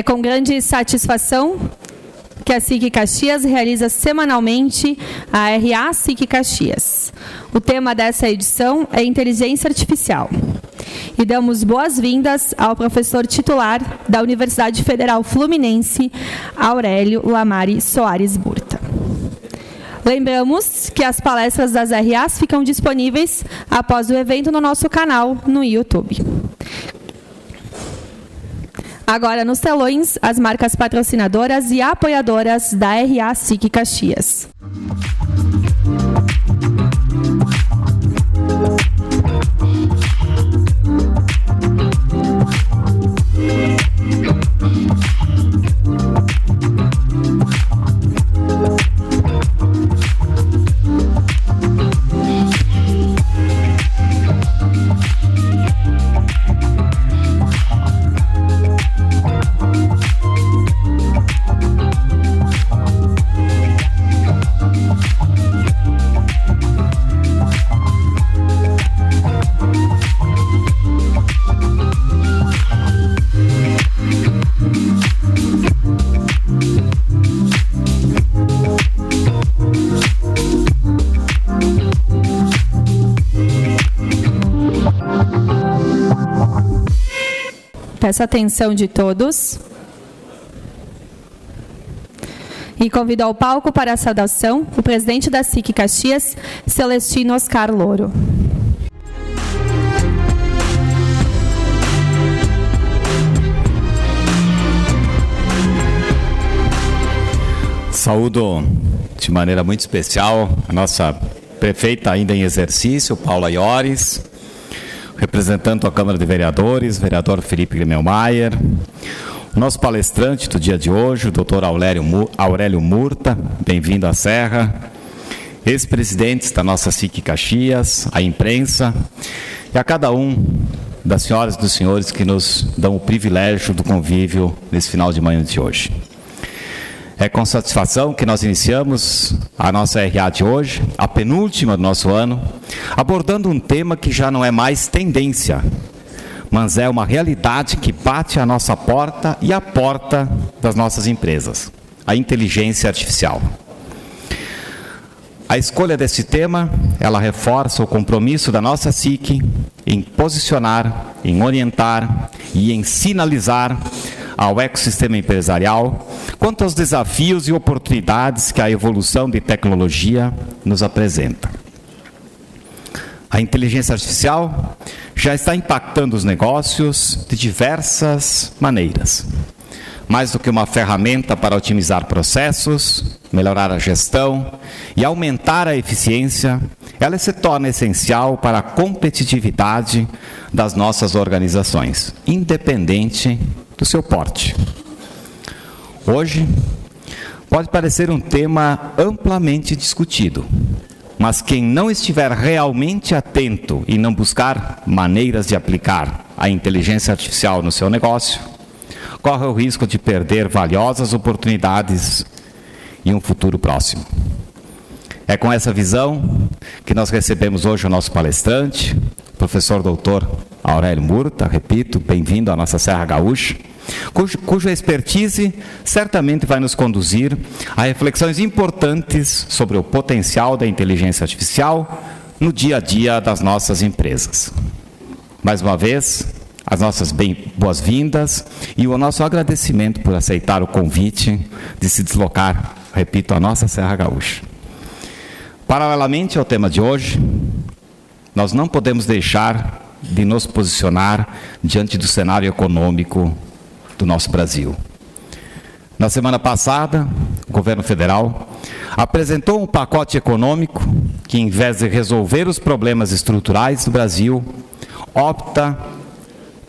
É com grande satisfação que a SIC Caxias realiza semanalmente a RA SIC Caxias. O tema dessa edição é Inteligência Artificial. E damos boas-vindas ao professor titular da Universidade Federal Fluminense, Aurélio Lamari Soares Burta. Lembramos que as palestras das RAs ficam disponíveis após o evento no nosso canal no YouTube. Agora, nos telões, as marcas patrocinadoras e apoiadoras da RA SIC Caxias. Peço a atenção de todos. E convido ao palco para a saudação o presidente da SIC Caxias, Celestino Oscar Louro. Saúdo de maneira muito especial a nossa prefeita ainda em exercício, Paula Iores, representando a Câmara de Vereadores, vereador Felipe Grimmelmaier, o nosso palestrante do dia de hoje, o doutor Aurélio Murta, bem-vindo à Serra, ex-presidentes da nossa SIC Caxias, a imprensa, e a cada um das senhoras e dos senhores que nos dão o privilégio do convívio nesse final de manhã de hoje. É com satisfação que nós iniciamos a nossa RA de hoje, a penúltima do nosso ano, abordando um tema que já não é mais tendência, mas é uma realidade que bate à nossa porta e à porta das nossas empresas, a inteligência artificial. A escolha desse tema, ela reforça o compromisso da nossa SIC em posicionar, em orientar e em sinalizar ao ecossistema empresarial quanto aos desafios e oportunidades que a evolução de tecnologia nos apresenta. A inteligência artificial já está impactando os negócios de diversas maneiras. Mais do que uma ferramenta para otimizar processos, melhorar a gestão e aumentar a eficiência, ela se torna essencial para a competitividade das nossas organizações, independente do seu porte. Hoje, pode parecer um tema amplamente discutido, mas quem não estiver realmente atento e não buscar maneiras de aplicar a inteligência artificial no seu negócio, corre o risco de perder valiosas oportunidades e um futuro próximo. É com essa visão que nós recebemos hoje o nosso palestrante, professor doutor Aurélio Murta, repito, bem-vindo à nossa Serra Gaúcha, cuja expertise certamente vai nos conduzir a reflexões importantes sobre o potencial da inteligência artificial no dia a dia das nossas empresas. Mais uma vez, as nossas boas-vindas e o nosso agradecimento por aceitar o convite de se deslocar, repito, à nossa Serra Gaúcha. Paralelamente ao tema de hoje, nós não podemos deixar de nos posicionar diante do cenário econômico do nosso Brasil. Na semana passada, o governo federal apresentou um pacote econômico que, em vez de resolver os problemas estruturais do Brasil, opta,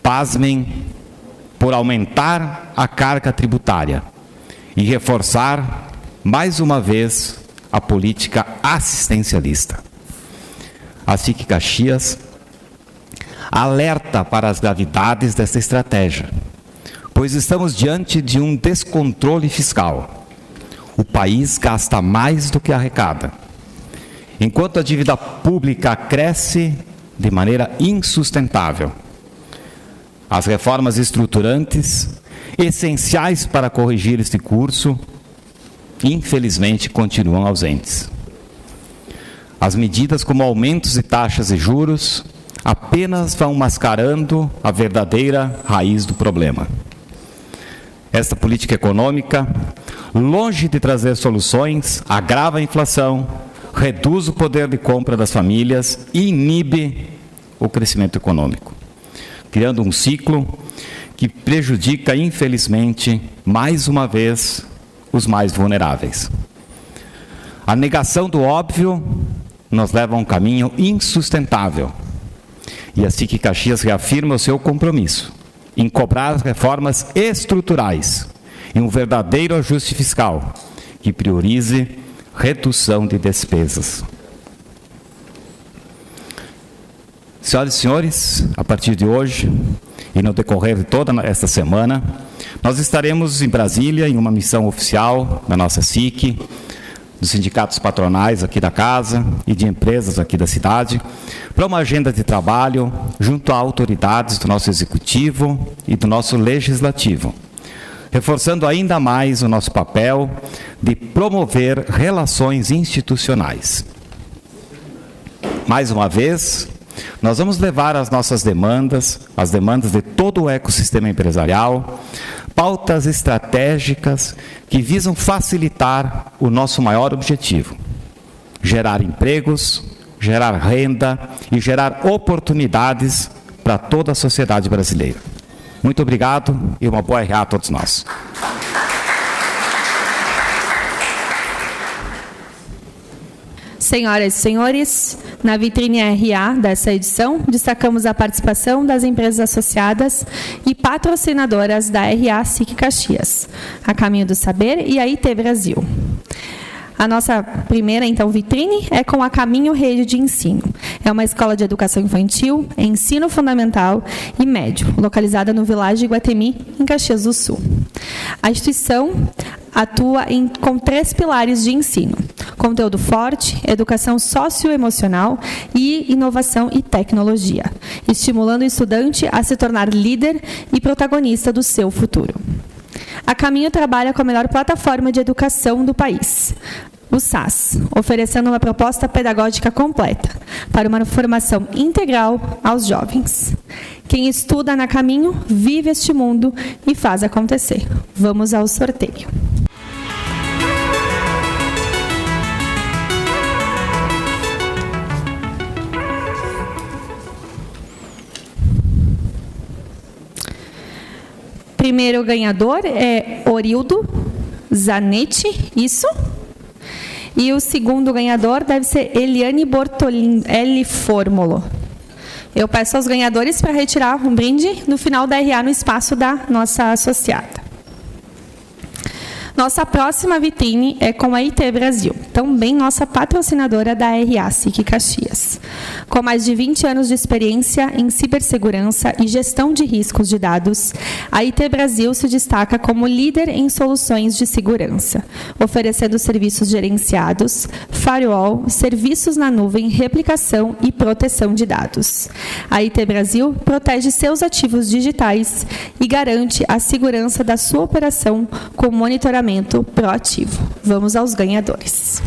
pasmem, por aumentar a carga tributária e reforçar, mais uma vez, a política assistencialista. A SIC Caxias alerta para as gravidades dessa estratégia, pois estamos diante de um descontrole fiscal. O país gasta mais do que arrecada, enquanto a dívida pública cresce de maneira insustentável. As reformas estruturantes essenciais para corrigir este curso, infelizmente continuam ausentes. As medidas como aumentos de taxas e juros apenas vão mascarando a verdadeira raiz do problema. Esta política econômica, longe de trazer soluções, agrava a inflação, reduz o poder de compra das famílias e inibe o crescimento econômico, criando um ciclo que prejudica, infelizmente, mais uma vez, os mais vulneráveis. A negação do óbvio nos leva a um caminho insustentável. E a SIC Caxias reafirma o seu compromisso em cobrar reformas estruturais e um verdadeiro ajuste fiscal que priorize redução de despesas. Senhoras e senhores, a partir de hoje e no decorrer de toda esta semana, nós estaremos em Brasília em uma missão oficial da nossa SIC, dos sindicatos patronais aqui da casa e de empresas aqui da cidade, para uma agenda de trabalho junto a autoridades do nosso executivo e do nosso legislativo, reforçando ainda mais o nosso papel de promover relações institucionais. Mais uma vez, nós vamos levar as nossas demandas, as demandas de todo o ecossistema empresarial, pautas estratégicas que visam facilitar o nosso maior objetivo: gerar empregos, gerar renda e gerar oportunidades para toda a sociedade brasileira. Muito obrigado e uma boa RA a todos nós. Senhoras e senhores, na vitrine RA dessa edição, destacamos a participação das empresas associadas e patrocinadoras da RA SIC Caxias, a Caminho do Saber e a IT Brasil. A nossa primeira, então, vitrine é com a Caminho Rede de Ensino. É uma escola de educação infantil, ensino fundamental e médio, localizada no Világio Iguatemi, em Caxias do Sul. A instituição atua com 3 pilares de ensino: conteúdo forte, educação socioemocional e inovação e tecnologia, estimulando o estudante a se tornar líder e protagonista do seu futuro. A Caminho trabalha com a melhor plataforma de educação do país, o SAS, oferecendo uma proposta pedagógica completa para uma formação integral aos jovens. Quem estuda na Caminho vive este mundo e faz acontecer. Vamos ao sorteio. Primeiro ganhador é Orildo Zanetti, isso? E o segundo ganhador deve ser Eliane Bortolin, L. Fórmulo. Eu peço aos ganhadores para retirar um brinde no final da RA no espaço da nossa associada. Nossa próxima vitrine é com a IT Brasil, também nossa patrocinadora da RA SIC Caxias. Com mais de 20 anos de experiência em cibersegurança e gestão de riscos de dados, a IT Brasil se destaca como líder em soluções de segurança, oferecendo serviços gerenciados, firewall, serviços na nuvem, replicação e proteção de dados. A IT Brasil protege seus ativos digitais e garante a segurança da sua operação com monitoramento proativo. Vamos aos ganhadores.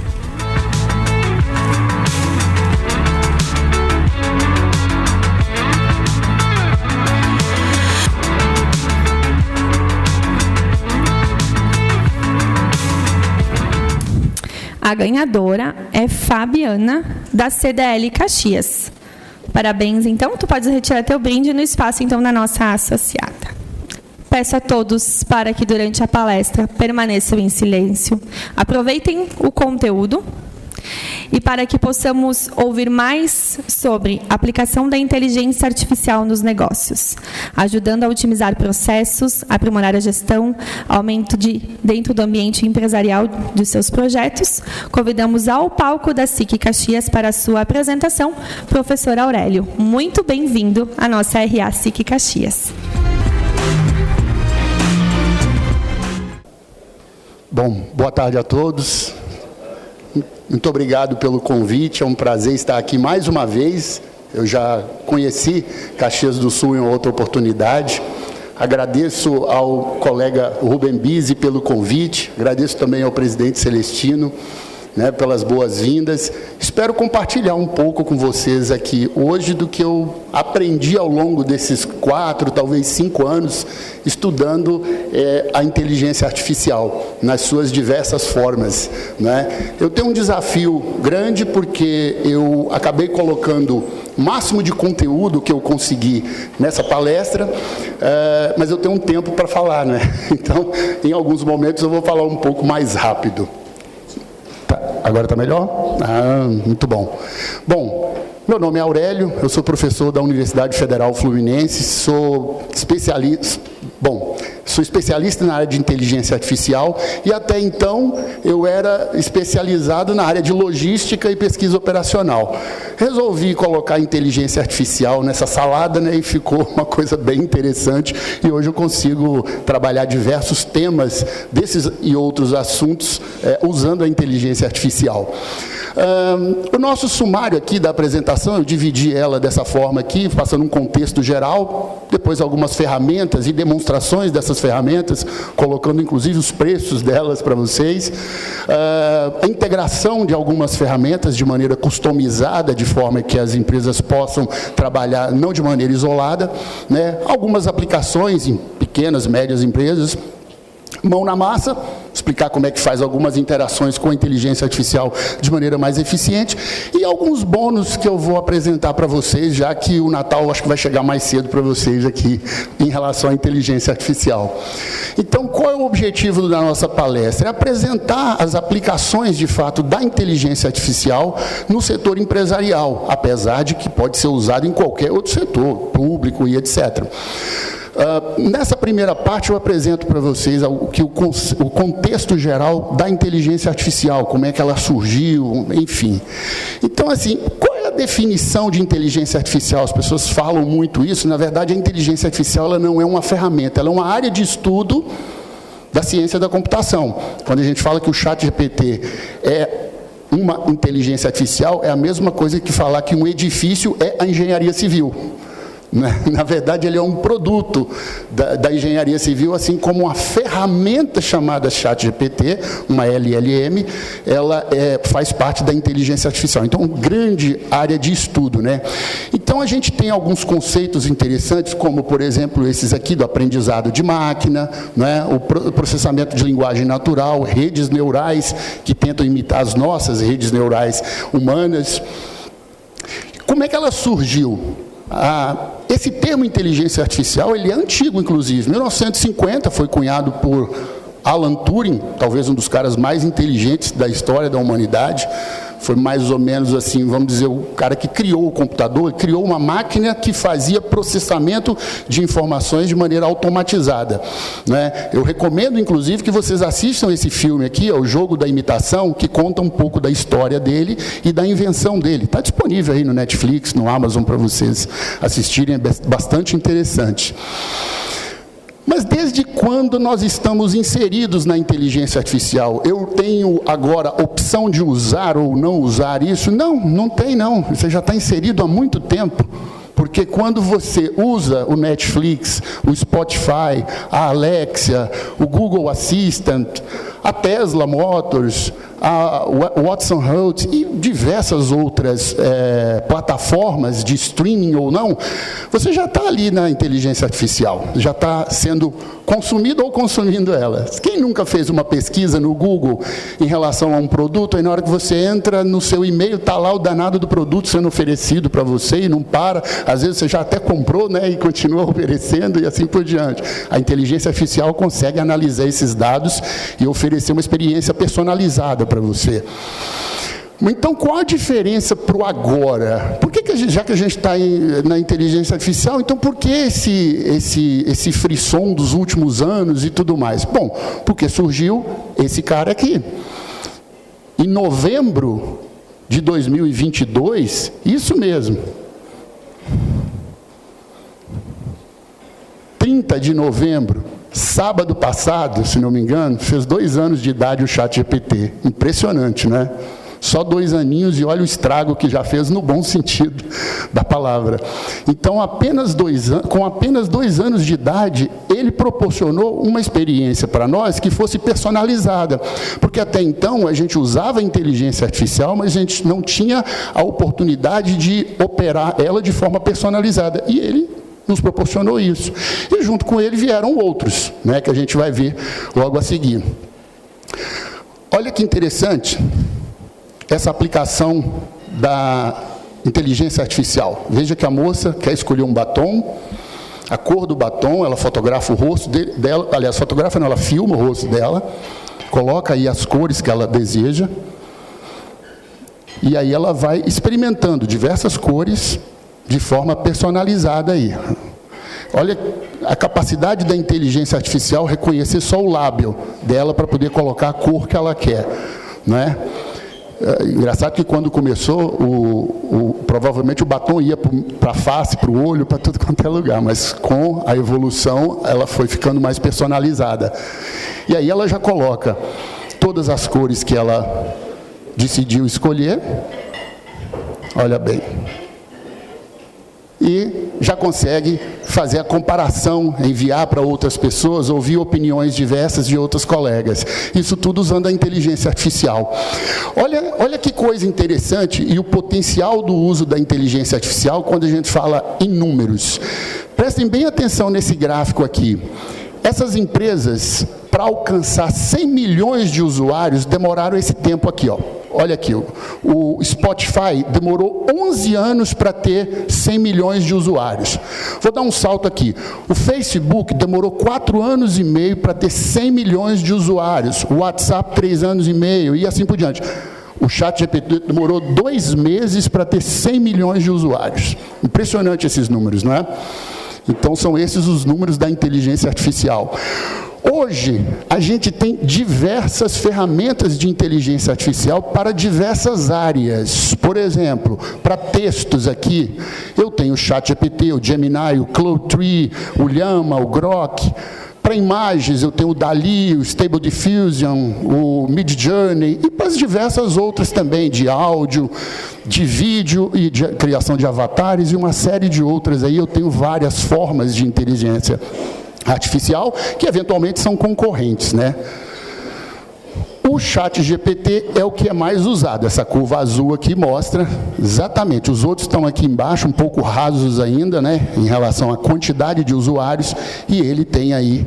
A ganhadora é Fabiana, da CDL Caxias. Parabéns, então. Tu podes retirar teu brinde no espaço, então, da nossa associada. Peço a todos para que, durante a palestra, permaneçam em silêncio, aproveitem o conteúdo e para que possamos ouvir mais sobre a aplicação da inteligência artificial nos negócios, ajudando a otimizar processos, aprimorar a gestão, aumento dentro do ambiente empresarial de seus projetos. Convidamos ao palco da SIC Caxias para a sua apresentação, professor Aurélio. Muito bem-vindo à nossa RA SIC Caxias. Bom, boa tarde a todos. Muito obrigado pelo convite, é um prazer estar aqui mais uma vez. Eu já conheci Caxias do Sul em outra oportunidade, Agradeço ao colega Rubem Bisi pelo convite, agradeço também ao presidente Celestino, né, pelas boas-vindas. Espero compartilhar um pouco com vocês aqui hoje do que eu aprendi ao longo desses 4, talvez 5 anos, estudando a inteligência artificial, nas suas diversas formas, né? Eu tenho um desafio grande porque eu acabei colocando o máximo de conteúdo que eu consegui nessa palestra, mas eu tenho um tempo para falar, né? Então, em alguns momentos eu vou falar um pouco mais rápido. Agora está melhor? Ah, muito bom. Bom, meu nome é Aurélio, eu sou professor da Universidade Federal Fluminense, sou especialista na área de inteligência artificial e até então eu era especializado na área de logística e pesquisa operacional. Resolvi colocar inteligência artificial nessa salada, né, e ficou uma coisa bem interessante e hoje eu consigo trabalhar diversos temas desses e outros assuntos usando a inteligência artificial. O nosso sumário aqui da apresentação, eu dividi ela dessa forma aqui, passando um contexto geral, depois algumas ferramentas e demonstrações dessas ferramentas, colocando inclusive os preços delas para vocês, a integração de algumas ferramentas de maneira customizada, de forma que as empresas possam trabalhar não de maneira isolada, né? Algumas aplicações em pequenas, médias empresas, mão na massa, explicar como é que faz algumas interações com a inteligência artificial de maneira mais eficiente e alguns bônus que eu vou apresentar para vocês, já que o Natal acho que vai chegar mais cedo para vocês aqui em relação à inteligência artificial. Então, qual é o objetivo da nossa palestra? É apresentar as aplicações, de fato, da inteligência artificial no setor empresarial, apesar de que pode ser usado em qualquer outro setor, público e etc. Nessa primeira parte eu apresento para vocês o contexto geral da inteligência artificial, como é que ela surgiu, enfim. Então, assim, qual é a definição de inteligência artificial? As pessoas falam muito isso, na verdade a inteligência artificial ela não é uma ferramenta, ela é uma área de estudo da ciência da computação. Quando a gente fala que o ChatGPT é uma inteligência artificial, é a mesma coisa que falar que um edifício é a engenharia civil. Na verdade, ele é um produto da engenharia civil, assim como uma ferramenta chamada ChatGPT, uma LLM, ela faz parte da inteligência artificial. Então, grande área de estudo, né? Então, a gente tem alguns conceitos interessantes, como, por exemplo, esses aqui do aprendizado de máquina, né? O processamento de linguagem natural, redes neurais que tentam imitar as nossas redes neurais humanas. Como é que ela surgiu? Esse termo inteligência artificial ele é antigo, inclusive. Em 1950 foi cunhado por Alan Turing, talvez um dos caras mais inteligentes da história da humanidade. Foi mais ou menos assim, vamos dizer, o cara que criou o computador, criou uma máquina que fazia processamento de informações de maneira automatizada, né? Eu recomendo, inclusive, que vocês assistam esse filme aqui, O Jogo da Imitação, que conta um pouco da história dele e da invenção dele. Está disponível aí no Netflix, no Amazon, para vocês assistirem, é bastante interessante. Mas desde quando nós estamos inseridos na inteligência artificial? Eu tenho agora opção de usar ou não usar isso? Não, não tem não. Você já está inserido há muito tempo. Porque quando você usa o Netflix, o Spotify, a Alexa, o Google Assistant, a Tesla Motors, a Watson Health e diversas outras plataformas de streaming ou não, você já está ali na inteligência artificial, já está sendo consumido ou consumindo ela. Quem nunca fez uma pesquisa no Google em relação a um produto, aí na hora que você entra no seu e-mail, está lá o danado do produto sendo oferecido para você e não para, às vezes você já até comprou, né, e continua oferecendo e assim por diante. A inteligência artificial consegue analisar esses dados e oferecer uma experiência personalizada para você. Então, qual a diferença para o agora? Por que já que a gente está na inteligência artificial, então por que esse frisson dos últimos anos e tudo mais? Bom, porque surgiu esse cara aqui. Em novembro de 2022, isso mesmo, 30 de novembro, sábado passado, se não me engano, fez 2 anos de idade o ChatGPT. Impressionante, né? Só 2 aninhos e olha o estrago que já fez no bom sentido da palavra. Então, com apenas 2 anos de idade, ele proporcionou uma experiência para nós que fosse personalizada. Porque até então a gente usava a inteligência artificial, mas a gente não tinha a oportunidade de operar ela de forma personalizada. E ele nos proporcionou isso. E junto com ele vieram outros, né, que a gente vai ver logo a seguir. Olha que interessante essa aplicação da inteligência artificial. Veja que a moça quer escolher um batom, a cor do batom, ela fotografa o rosto dela, aliás, fotografa não, ela filma o rosto dela, coloca aí as cores que ela deseja, e aí ela vai experimentando diversas cores de forma personalizada aí. Olha a capacidade da inteligência artificial reconhecer só o lábio dela para poder colocar a cor que ela quer, né? Engraçado que quando começou, provavelmente o batom ia para a face, para o olho, para tudo quanto é lugar, mas com a evolução ela foi ficando mais personalizada. E aí ela já coloca todas as cores que ela decidiu escolher, olha bem, e já consegue fazer a comparação, enviar para outras pessoas, ouvir opiniões diversas de outros colegas. Isso tudo usando a inteligência artificial. Olha que coisa interessante e o potencial do uso da inteligência artificial quando a gente fala em números. Prestem bem atenção nesse gráfico aqui. Essas empresas, para alcançar 100 milhões de usuários, demoraram esse tempo aqui, ó. Olha aqui, o Spotify demorou 11 anos para ter 100 milhões de usuários. Vou dar um salto aqui. O Facebook demorou 4 anos e meio para ter 100 milhões de usuários. O WhatsApp, 3 anos e meio, e assim por diante. O ChatGPT demorou 2 meses para ter 100 milhões de usuários. Impressionante esses números, não é? Então, são esses os números da inteligência artificial. Hoje, a gente tem diversas ferramentas de inteligência artificial para diversas áreas. Por exemplo, para textos aqui, eu tenho o ChatGPT, o Gemini, o Claude 3, o Llama, o Grok. Para imagens, eu tenho o DALL-E, o Stable Diffusion, o Midjourney, e para as diversas outras também, de áudio, de vídeo e de criação de avatares, e uma série de outras aí. Eu tenho várias formas de inteligência artificial, que eventualmente são concorrentes, né? O ChatGPT é o que é mais usado. Essa curva azul aqui mostra exatamente. Os outros estão aqui embaixo, um pouco rasos ainda, né, em relação à quantidade de usuários, e ele tem aí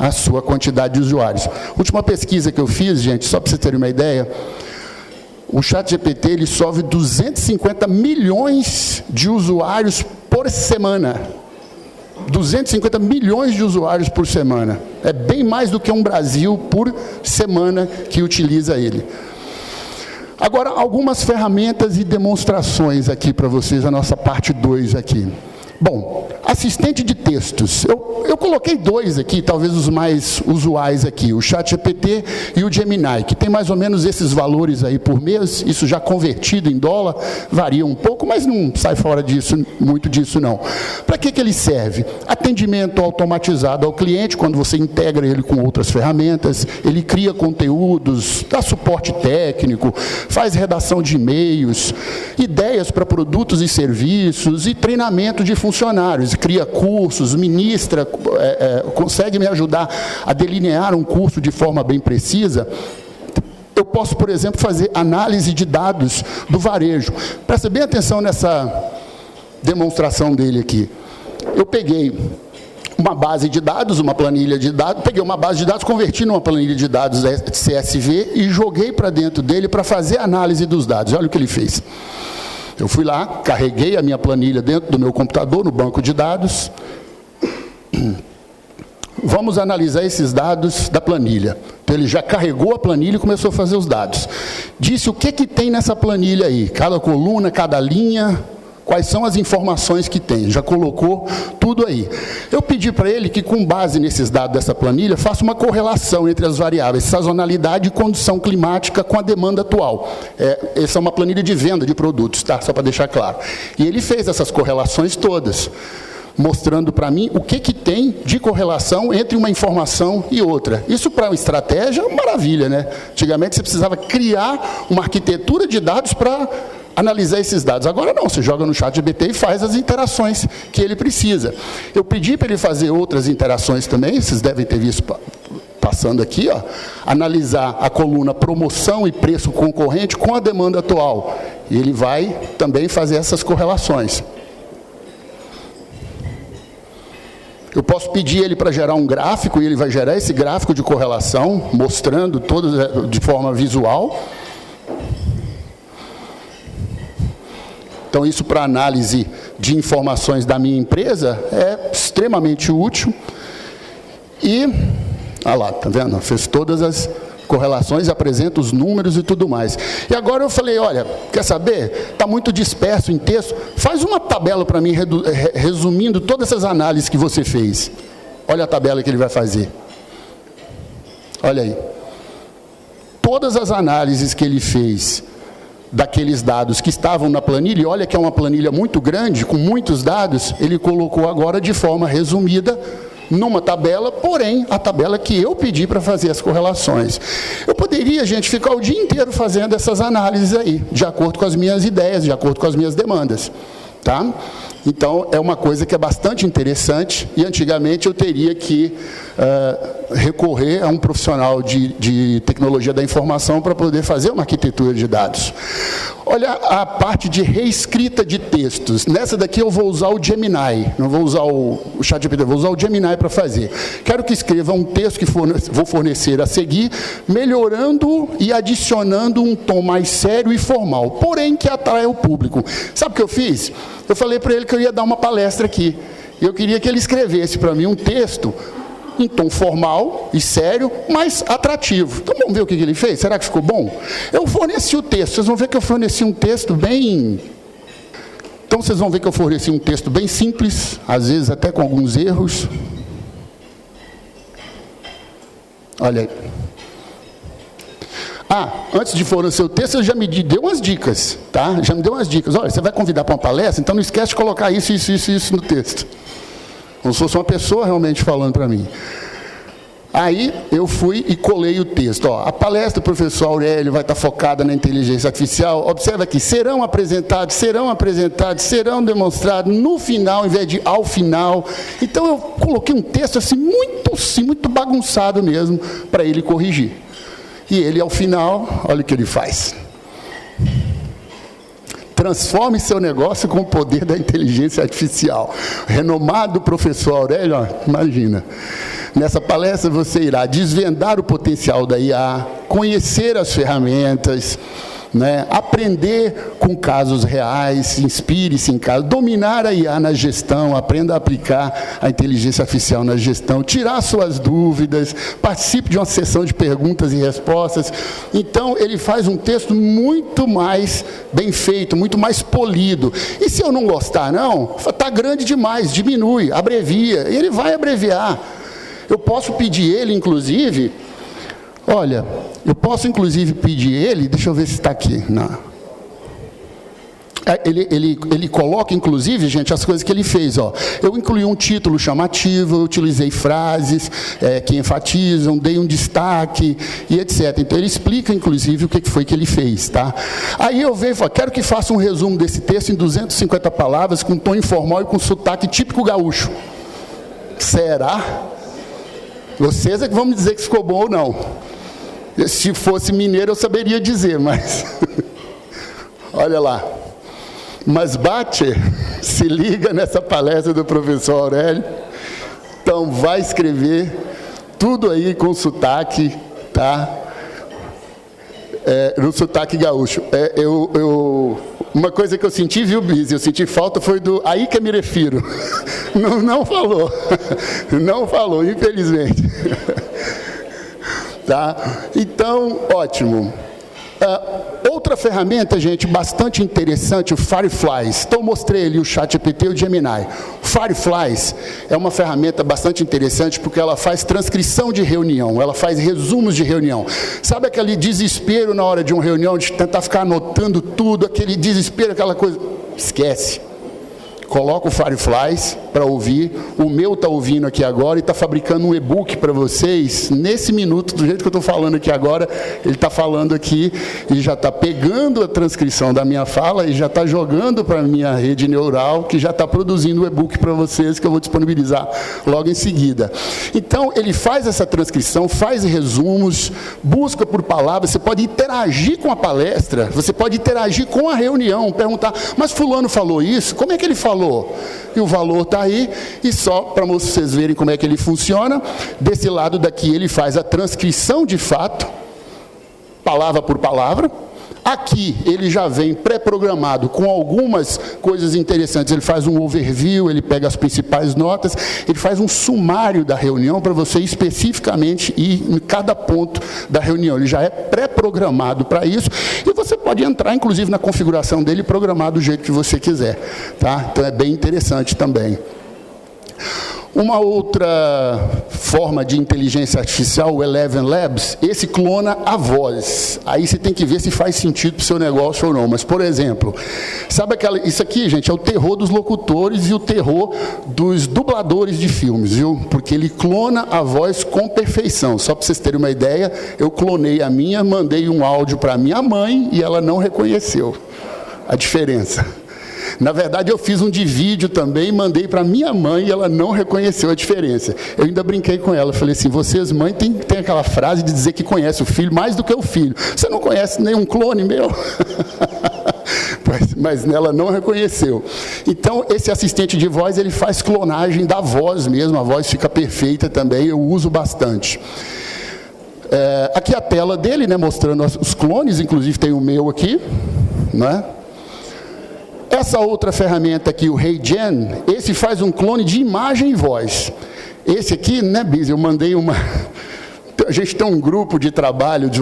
a sua quantidade de usuários. Última pesquisa que eu fiz, gente, só para vocês terem uma ideia, o ChatGPT ele sofre 250 milhões de usuários por semana. 250 milhões de usuários por semana. É bem mais do que um Brasil por semana que utiliza ele. Agora, algumas ferramentas e demonstrações aqui para vocês, a nossa parte 2 aqui. Bom, assistente de textos. Eu coloquei 2 aqui, talvez os mais usuais aqui, o ChatGPT e o Gemini, que tem mais ou menos esses valores aí por mês, isso já convertido em dólar, varia um pouco, mas não sai fora disso, muito disso não. Para que ele serve? Atendimento automatizado ao cliente, quando você integra ele com outras ferramentas, ele cria conteúdos, dá suporte técnico, faz redação de e-mails, ideias para produtos e serviços e treinamento de funcionários, cria cursos, ministra, consegue me ajudar a delinear um curso de forma bem precisa. Eu posso, por exemplo, fazer análise de dados do varejo. Presta bem atenção nessa demonstração dele aqui. Eu peguei uma base de dados, uma planilha de dados, peguei uma base de dados, converti numa planilha de dados CSV e joguei para dentro dele para fazer análise dos dados. Olha o que ele fez. Eu fui lá, carreguei a minha planilha dentro do meu computador, no banco de dados. Vamos analisar esses dados da planilha. Então, ele já carregou a planilha e começou a fazer os dados. Disse o que tem nessa planilha aí, cada coluna, cada linha, quais são as informações que tem. Já colocou tudo aí. Eu pedi para ele que, com base nesses dados dessa planilha, faça uma correlação entre as variáveis sazonalidade e condição climática com a demanda atual. Essa é uma planilha de venda de produtos, tá? Só para deixar claro. E ele fez essas correlações todas. mostrando para mim o que tem de correlação entre uma informação e outra. Isso para uma estratégia é uma maravilha, né? Antigamente você precisava criar uma arquitetura de dados para analisar esses dados. Agora não, você joga no ChatGPT e faz as interações que ele precisa. Eu pedi para ele fazer outras interações também, vocês devem ter visto passando aqui, ó, analisar a coluna promoção e preço concorrente com a demanda atual. E ele vai também fazer essas correlações. Eu posso pedir ele para gerar um gráfico, e ele vai gerar esse gráfico de correlação, mostrando todas de forma visual. Então, isso para análise de informações da minha empresa é extremamente útil. E, olha lá, tá vendo? Fez todas as correlações, apresenta os números e tudo mais. E agora eu falei, olha, quer saber? Está muito disperso em texto. Faz uma tabela para mim, resumindo todas essas análises que você fez. Olha a tabela que ele vai fazer. Olha aí. Todas as análises que ele fez daqueles dados que estavam na planilha, e olha que é uma planilha muito grande, com muitos dados, ele colocou agora de forma resumida numa tabela, porém, a tabela que eu pedi para fazer as correlações. Eu poderia, gente, ficar o dia inteiro fazendo essas análises aí, de acordo com as minhas ideias, de acordo com as minhas demandas. Tá? Então, é uma coisa que é bastante interessante, e antigamente eu teria que recorrer a um profissional de tecnologia da informação para poder fazer uma arquitetura de dados. Olha a parte de reescrita de textos. Nessa daqui eu vou usar o Gemini, não vou usar o ChatGPT, vou usar o Gemini para fazer. Quero que escreva um texto que vou fornecer a seguir, melhorando e adicionando um tom mais sério e formal, porém que atrai o público. Sabe o que eu fiz? Eu falei para ele que eu ia dar uma palestra aqui. Eu queria que ele escrevesse para mim um texto em tom formal e sério, mas atrativo. Então vamos ver o que ele fez? Será que ficou bom? Eu forneci o texto. Vocês vão ver que eu forneci um texto bem... Então vocês vão ver que eu forneci um texto bem simples, às vezes até com alguns erros. Olha aí. Antes de fornecer o texto, ele já me deu umas dicas, tá? Já me deu umas dicas. Olha, você vai convidar para uma palestra, então não esquece de colocar isso no texto. Como se fosse uma pessoa realmente falando para mim. Aí eu fui e colei o texto. Ó, a palestra do professor Aurélio vai estar focada na inteligência artificial. Observa aqui, serão apresentados, serão demonstrados no final, ao invés de ao final. Então eu coloquei um texto assim, muito bagunçado mesmo, para ele corrigir. E ele, ao final, olha o que ele faz. Transforme seu negócio com o poder da inteligência artificial. Renomado professor Aurélio, ó, imagina. Nessa palestra você irá desvendar o potencial da IA, conhecer as ferramentas, né, aprender com casos reais, inspire-se em casos, dominar a IA na gestão, aprenda a aplicar a inteligência artificial na gestão, tirar suas dúvidas, participe de uma sessão de perguntas e respostas. Então, ele faz um texto muito mais bem feito, muito mais polido. E se eu não gostar, não, está grande demais, diminui, abrevia, e ele vai abreviar. Eu posso pedir ele, inclusive... Olha, eu posso inclusive pedir ele, deixa eu ver se está aqui. Não. Ele coloca, inclusive, gente, as coisas que ele fez. Ó. Eu incluí um título chamativo, eu utilizei frases que enfatizam, dei um destaque e etc. Então, ele explica, inclusive, o que foi que ele fez. Tá? Aí eu venho e falo, quero que faça um resumo desse texto em 250 palavras, com tom informal e com sotaque típico gaúcho. Será? Vocês é que vão me dizer que ficou bom ou não. Se fosse mineiro, eu saberia dizer, mas... Olha lá. Mas Batcher se liga nessa palestra do professor Aurélio. Então, vai escrever tudo aí com sotaque, tá? No sotaque gaúcho. Uma coisa que eu senti, viu, Bise? Eu senti falta foi do aí que eu me refiro. Não falou. Não falou, infelizmente. Tá? Então, ótimo. Outra ferramenta, gente, bastante interessante, o Fireflies. Então, eu mostrei ali o ChatGPT e o Gemini. O Fireflies é uma ferramenta bastante interessante porque ela faz transcrição de reunião, ela faz resumos de reunião. Sabe aquele desespero na hora de uma reunião, de tentar ficar anotando tudo, aquele desespero, aquela coisa? Esquece. coloca o Fireflies para ouvir, o meu está ouvindo aqui agora e está fabricando um e-book para vocês, nesse minuto, do jeito que eu estou falando aqui agora, ele está falando aqui e já está pegando a transcrição da minha fala e já está jogando para a minha rede neural, que já está produzindo o e-book para vocês, que eu vou disponibilizar logo em seguida. Então, ele faz essa transcrição, faz resumos, busca por palavras, você pode interagir com a palestra, você pode interagir com a reunião, perguntar, mas fulano falou isso, como é que ele falou? E o valor está aí, e só para vocês verem como é que ele funciona, desse lado daqui ele faz a transcrição de fato, palavra por palavra. Aqui ele já vem pré-programado com algumas coisas interessantes. Ele faz um overview, ele pega as principais notas, ele faz um sumário da reunião para você especificamente ir em cada ponto da reunião. Ele já é pré-programado para isso e você pode entrar, inclusive, na configuração dele e programar do jeito que você quiser. Tá? Então é bem interessante também. Uma outra forma de inteligência artificial, o Eleven Labs, esse clona a voz. Aí você tem que ver se faz sentido para o seu negócio ou não. Mas, por exemplo, sabe isso aqui, gente, é o terror dos locutores e o terror dos dubladores de filmes, viu? Porque ele clona a voz com perfeição. Só para vocês terem uma ideia, eu clonei a minha, mandei um áudio para minha mãe e ela não reconheceu a diferença. Na verdade, eu fiz um de vídeo também, mandei para minha mãe e ela não reconheceu a diferença. Eu ainda brinquei com ela, falei assim, vocês, mãe, tem aquela frase de dizer que conhece o filho mais do que o filho. Você não conhece nenhum clone meu? Mas ela não reconheceu. Então, esse assistente de voz, ele faz clonagem da voz mesmo, a voz fica perfeita também, eu uso bastante. Aqui a tela dele, né, mostrando os clones, inclusive tem o meu aqui, né? Essa outra ferramenta aqui, o HeyGen, esse faz um clone de imagem e voz. Esse aqui, né, Biz, eu mandei uma... A gente tem um grupo de trabalho de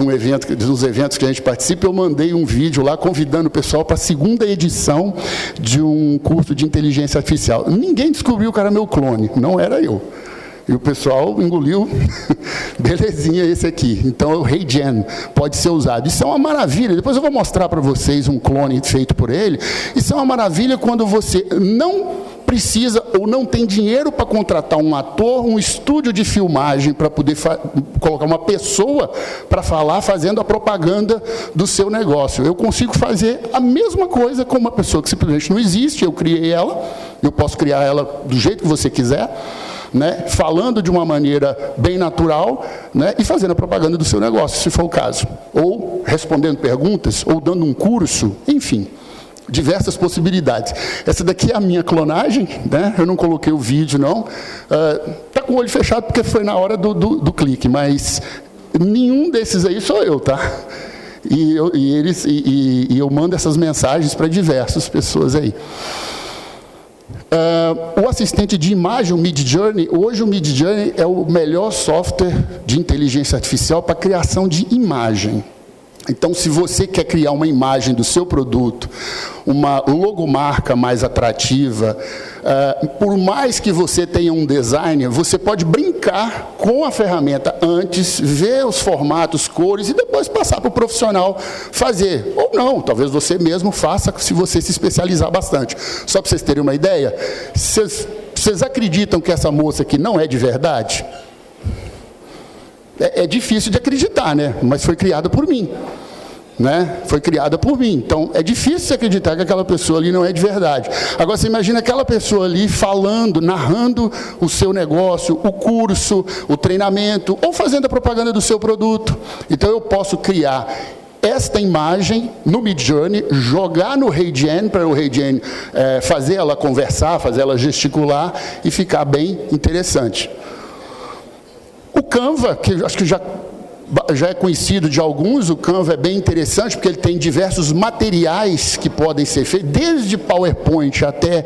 dos eventos que a gente participa, eu mandei um vídeo lá convidando o pessoal para a 2ª edição de um curso de inteligência artificial. Ninguém descobriu que era meu clone, não era eu. E o pessoal engoliu, belezinha esse aqui. Então, o HeyGen pode ser usado. Isso é uma maravilha. Depois eu vou mostrar para vocês um clone feito por ele. Isso é uma maravilha quando você não precisa ou não tem dinheiro para contratar um ator, um estúdio de filmagem para poder colocar uma pessoa para falar fazendo a propaganda do seu negócio. Eu consigo fazer a mesma coisa com uma pessoa que simplesmente não existe. Eu criei ela, eu posso criar ela do jeito que você quiser, né, falando de uma maneira bem natural, né, e fazendo a propaganda do seu negócio, se for o caso. Ou respondendo perguntas, ou dando um curso, enfim, diversas possibilidades. Essa daqui é a minha clonagem, né, eu não coloquei o vídeo, não. Está com o olho fechado porque foi na hora do clique, mas nenhum desses aí sou eu, tá? E eu mando essas mensagens para diversas pessoas aí. O assistente de imagem, o Midjourney, hoje o Midjourney é o melhor software de inteligência artificial para criação de imagem. Então, se você quer criar uma imagem do seu produto, uma logomarca mais atrativa, por mais que você tenha um designer, você pode brincar com a ferramenta antes, ver os formatos, cores, e depois passar para o profissional fazer. Ou não, talvez você mesmo faça, se você se especializar bastante. Só para vocês terem uma ideia, vocês acreditam que essa moça aqui não é de verdade? É difícil de acreditar, né? Mas foi criada por mim. Né? Foi criada por mim. Então, é difícil você acreditar que aquela pessoa ali não é de verdade. Agora, você imagina aquela pessoa ali falando, narrando o seu negócio, o curso, o treinamento, ou fazendo a propaganda do seu produto. Então, eu posso criar esta imagem no Midjourney, jogar no HeyGen, para o HeyGen fazer ela conversar, fazer ela gesticular e ficar bem interessante. O Canva, que acho que já é conhecido de alguns, o Canva é bem interessante, porque ele tem diversos materiais que podem ser feitos, desde PowerPoint até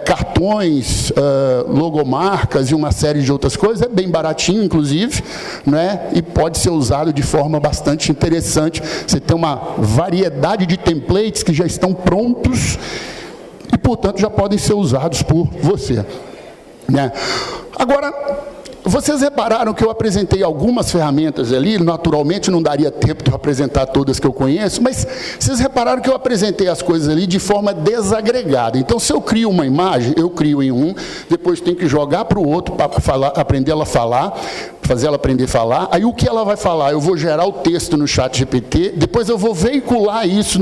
cartões, logomarcas e uma série de outras coisas, é bem baratinho, inclusive, né? E pode ser usado de forma bastante interessante. Você tem uma variedade de templates que já estão prontos e, portanto, já podem ser usados por você. Né? Agora, Vocês repararam que eu apresentei algumas ferramentas ali, naturalmente não daria tempo de eu apresentar todas que eu conheço, mas vocês repararam que eu apresentei as coisas ali de forma desagregada. Então, se eu crio uma imagem, eu crio em um, depois tenho que jogar para o outro para aprender ela a falar, fazer ela aprender a falar. Aí o que ela vai falar? Eu vou gerar o texto no ChatGPT, depois eu vou veicular isso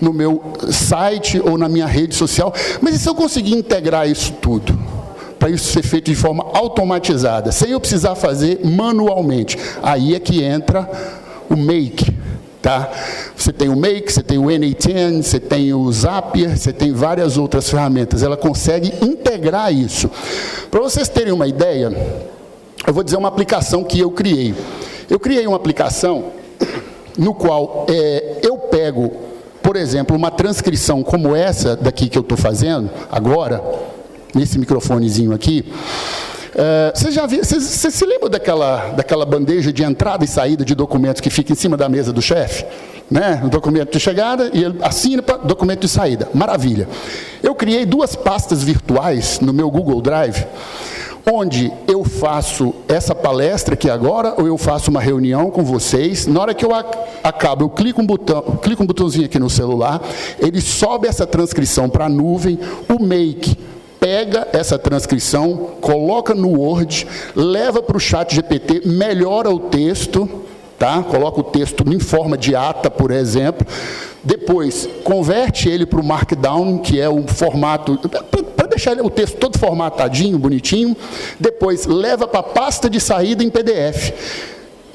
no meu site ou na minha rede social. Mas e se eu conseguir integrar isso tudo? Para isso ser feito de forma automatizada, sem eu precisar fazer manualmente. Aí é que entra o Make. Tá? Você tem o Make, você tem o N8N, você tem o Zapier, você tem várias outras ferramentas. Ela consegue integrar isso. Para vocês terem uma ideia, eu vou dizer uma aplicação que eu criei. Eu criei uma aplicação no qual eu pego, por exemplo, uma transcrição como essa daqui que eu estou fazendo agora, nesse microfonezinho aqui. Você se lembra daquela bandeja de entrada e saída de documentos que fica em cima da mesa do chefe? Né? Um documento de chegada e ele assina para documento de saída. Maravilha. Eu criei 2 pastas virtuais no meu Google Drive, onde eu faço essa palestra aqui agora, ou eu faço uma reunião com vocês. Na hora que eu acabo, eu clico um botãozinho aqui no celular, ele sobe essa transcrição para a nuvem, o Make pega essa transcrição, coloca no Word, leva para o ChatGPT, melhora o texto, tá? Coloca o texto em forma de ata, por exemplo, depois converte ele para o Markdown, que é um formato, para deixar o texto todo formatadinho, bonitinho, depois leva para a pasta de saída em PDF.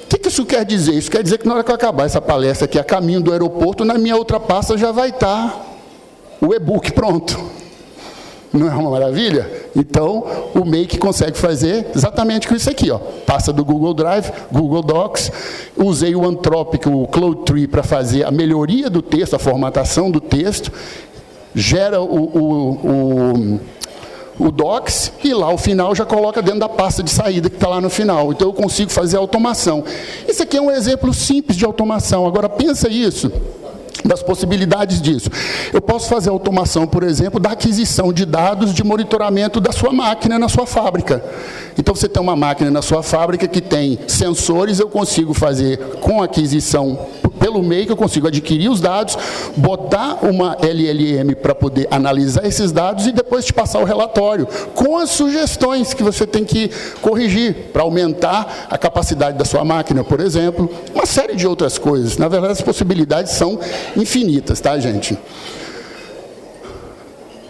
O que isso quer dizer? Isso quer dizer que na hora que eu acabar essa palestra aqui a caminho do aeroporto, na minha outra pasta já vai estar o e-book pronto. Não é uma maravilha? Então, o Make consegue fazer exatamente com isso aqui. Ó. Passa do Google Drive, Google Docs, usei o Anthropic, o Cloud Tree, para fazer a melhoria do texto, a formatação do texto, gera o Docs e lá, ao final, já coloca dentro da pasta de saída que está lá no final. Então, eu consigo fazer automação. Esse aqui é um exemplo simples de automação. Agora, pensa isso. Das possibilidades disso. Eu posso fazer automação, por exemplo, da aquisição de dados de monitoramento da sua máquina na sua fábrica. Então, você tem uma máquina na sua fábrica que tem sensores, eu consigo fazer com aquisição pelo Make, eu consigo adquirir os dados, botar uma LLM para poder analisar esses dados e depois te passar o relatório, com as sugestões que você tem que corrigir, para aumentar a capacidade da sua máquina, por exemplo, uma série de outras coisas. Na verdade, as possibilidades são infinitas, tá, gente?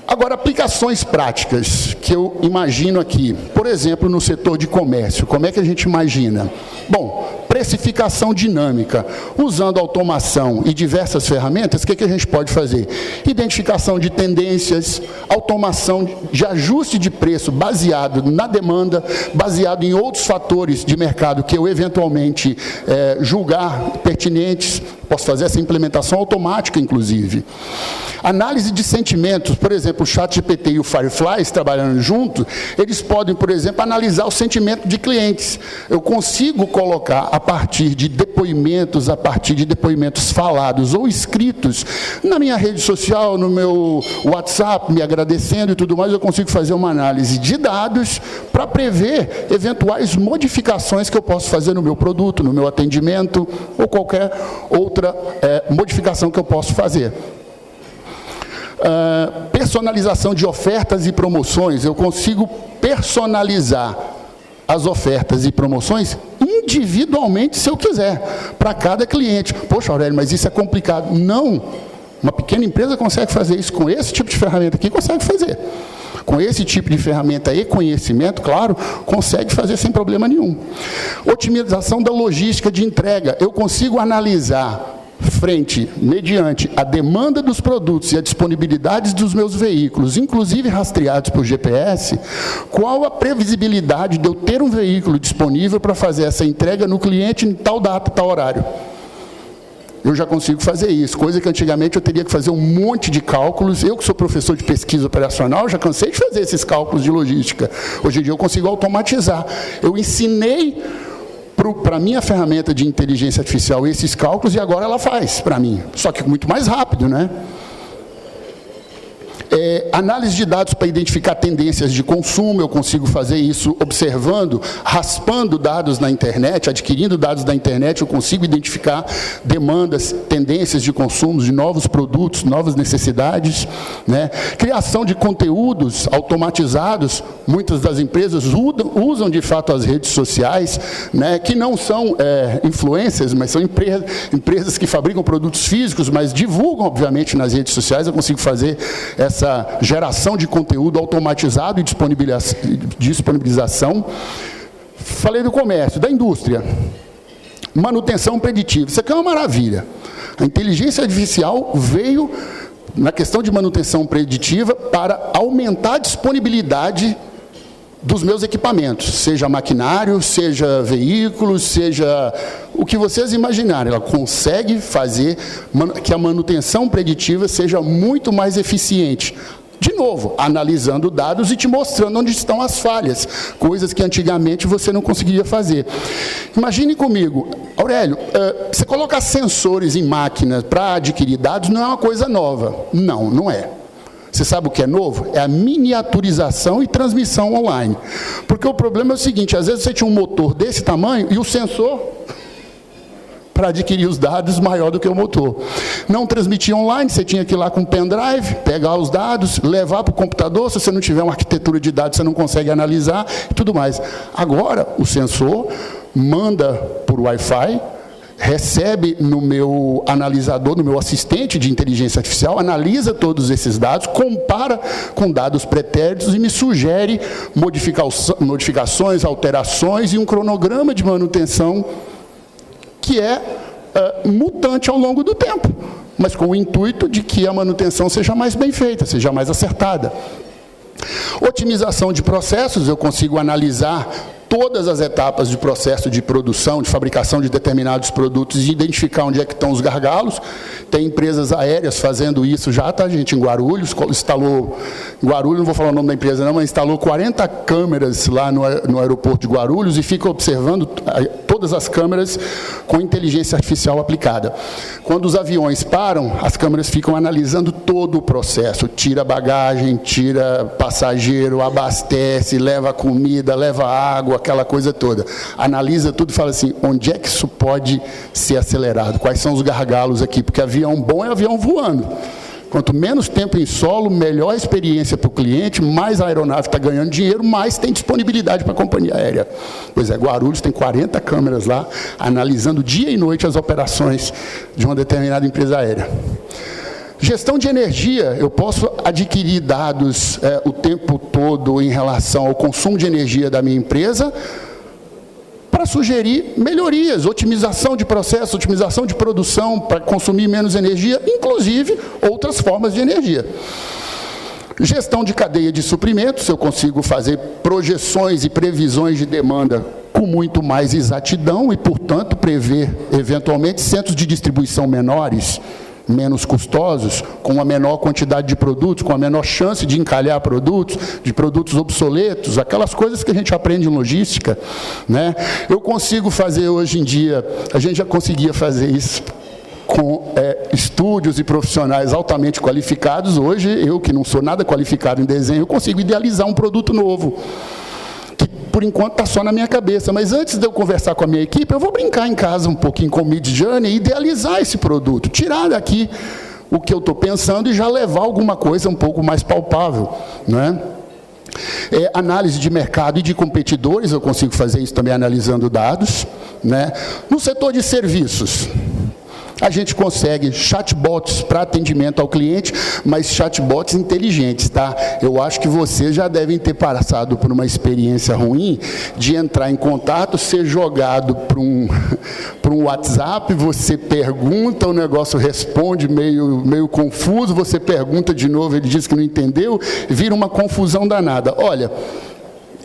Agora, aplicações práticas que eu imagino aqui, por exemplo, no setor de comércio, como é que a gente imagina? Bom, precificação dinâmica, usando automação e diversas ferramentas, o que a gente pode fazer? Identificação de tendências, automação de ajuste de preço baseado na demanda, baseado em outros fatores de mercado que eu eventualmente julgar pertinentes, posso fazer essa implementação automática, inclusive. Análise de sentimentos, por exemplo, o ChatGPT e o Firefly trabalhando juntos, eles podem, por exemplo, analisar o sentimento de clientes. Eu consigo colocar, a partir de depoimentos falados ou escritos, na minha rede social, no meu WhatsApp, me agradecendo e tudo mais, eu consigo fazer uma análise de dados para prever eventuais modificações que eu posso fazer no meu produto, no meu atendimento, ou qualquer outra modificação que eu posso fazer. Personalização de ofertas e promoções, eu consigo personalizar as ofertas e promoções individualmente, se eu quiser, para cada cliente. Poxa, Aurélio, mas isso é complicado. Não, uma pequena empresa consegue fazer isso com esse tipo de ferramenta aqui, consegue fazer. Com esse tipo de ferramenta e conhecimento, claro, consegue fazer sem problema nenhum. Otimização da logística de entrega, eu consigo analisar mediante a demanda dos produtos e a disponibilidade dos meus veículos, inclusive rastreados por GPS, qual a previsibilidade de eu ter um veículo disponível para fazer essa entrega no cliente em tal data, tal horário. Eu já consigo fazer isso, coisa que antigamente eu teria que fazer um monte de cálculos. Eu que sou professor de pesquisa operacional, já cansei de fazer esses cálculos de logística. Hoje em dia eu consigo automatizar. Eu ensinei para a minha ferramenta de inteligência artificial esses cálculos e agora ela faz para mim. Só que muito mais rápido, né? Análise de dados para identificar tendências de consumo, eu consigo fazer isso observando, raspando dados na internet, adquirindo dados da internet, eu consigo identificar demandas, tendências de consumo, de novos produtos, novas necessidades, né? Criação de conteúdos automatizados, muitas das empresas usam de fato as redes sociais, né? Que não são influencers, mas são empresas que fabricam produtos físicos, mas divulgam, obviamente, nas redes sociais. Eu consigo fazer essa geração de conteúdo automatizado e disponibilização. Falei do comércio, da indústria. Manutenção preditiva. Isso aqui é uma maravilha. A inteligência artificial veio na questão de manutenção preditiva para aumentar a disponibilidade dos meus equipamentos, seja maquinário, seja veículos, seja o que vocês imaginarem. Ela consegue fazer que a manutenção preditiva seja muito mais eficiente. De novo, analisando dados e te mostrando onde estão as falhas, coisas que antigamente você não conseguiria fazer. Imagine comigo, Aurélio, você colocar sensores em máquinas para adquirir dados não é uma coisa nova. Não, não é. Você sabe o que é novo? É a miniaturização e transmissão online. Porque o problema é o seguinte, às vezes você tinha um motor desse tamanho e o sensor, para adquirir os dados, maior do que o motor. Não transmitia online, você tinha que ir lá com o pendrive, pegar os dados, levar para o computador, se você não tiver uma arquitetura de dados, você não consegue analisar e tudo mais. Agora, o sensor manda por Wi-Fi, recebe no meu analisador, no meu assistente de inteligência artificial, analisa todos esses dados, compara com dados pretéritos e me sugere modificações, alterações e um cronograma de manutenção que é mutante ao longo do tempo, mas com o intuito de que a manutenção seja mais bem feita, seja mais acertada. Otimização de processos, eu consigo analisar todas as etapas de processo de produção, de fabricação de determinados produtos e identificar onde é que estão os gargalos. Tem empresas aéreas fazendo isso já, tá, gente? Em Guarulhos, instalou, em Guarulhos, não vou falar o nome da empresa não, mas instalou 40 câmeras lá no aeroporto de Guarulhos e fica observando todas as câmeras com inteligência artificial aplicada. Quando os aviões param, as câmeras ficam analisando todo o processo, tira bagagem, tira passageiro, abastece, leva comida, leva água, aquela coisa toda. Analisa tudo e fala assim, onde é que isso pode ser acelerado? Quais são os gargalos aqui? Porque avião bom é avião voando. Quanto menos tempo em solo, melhor a experiência para o cliente, mais a aeronave está ganhando dinheiro, mais tem disponibilidade para a companhia aérea. Pois é, Guarulhos tem 40 câmeras lá, analisando dia e noite as operações de uma determinada empresa aérea. Gestão de energia, eu posso adquirir dados o tempo todo em relação ao consumo de energia da minha empresa para sugerir melhorias, otimização de processo, otimização de produção para consumir menos energia, inclusive outras formas de energia. Gestão de cadeia de suprimentos, eu consigo fazer projeções e previsões de demanda com muito mais exatidão e, portanto, prever, eventualmente, centros de distribuição menores, menos custosos, com uma menor quantidade de produtos, com a menor chance de encalhar produtos, de produtos obsoletos, aquelas coisas que a gente aprende em logística, né? Eu consigo fazer hoje em dia, a gente já conseguia fazer isso com estúdios e profissionais altamente qualificados. Hoje, eu que não sou nada qualificado em desenho, eu consigo idealizar um produto novo, que por enquanto está só na minha cabeça, mas antes de eu conversar com a minha equipe, eu vou brincar em casa um pouquinho com o Midjourney e idealizar esse produto, tirar daqui o que eu estou pensando e já levar alguma coisa um pouco mais palpável, né? Análise de mercado e de competidores, eu consigo fazer isso também analisando dados, né? No setor de serviços, a gente consegue chatbots para atendimento ao cliente, mas chatbots inteligentes, tá? Eu acho que vocês já devem ter passado por uma experiência ruim de entrar em contato, ser jogado para um WhatsApp, você pergunta, o negócio responde meio confuso, você pergunta de novo, ele diz que não entendeu, vira uma confusão danada. Olha,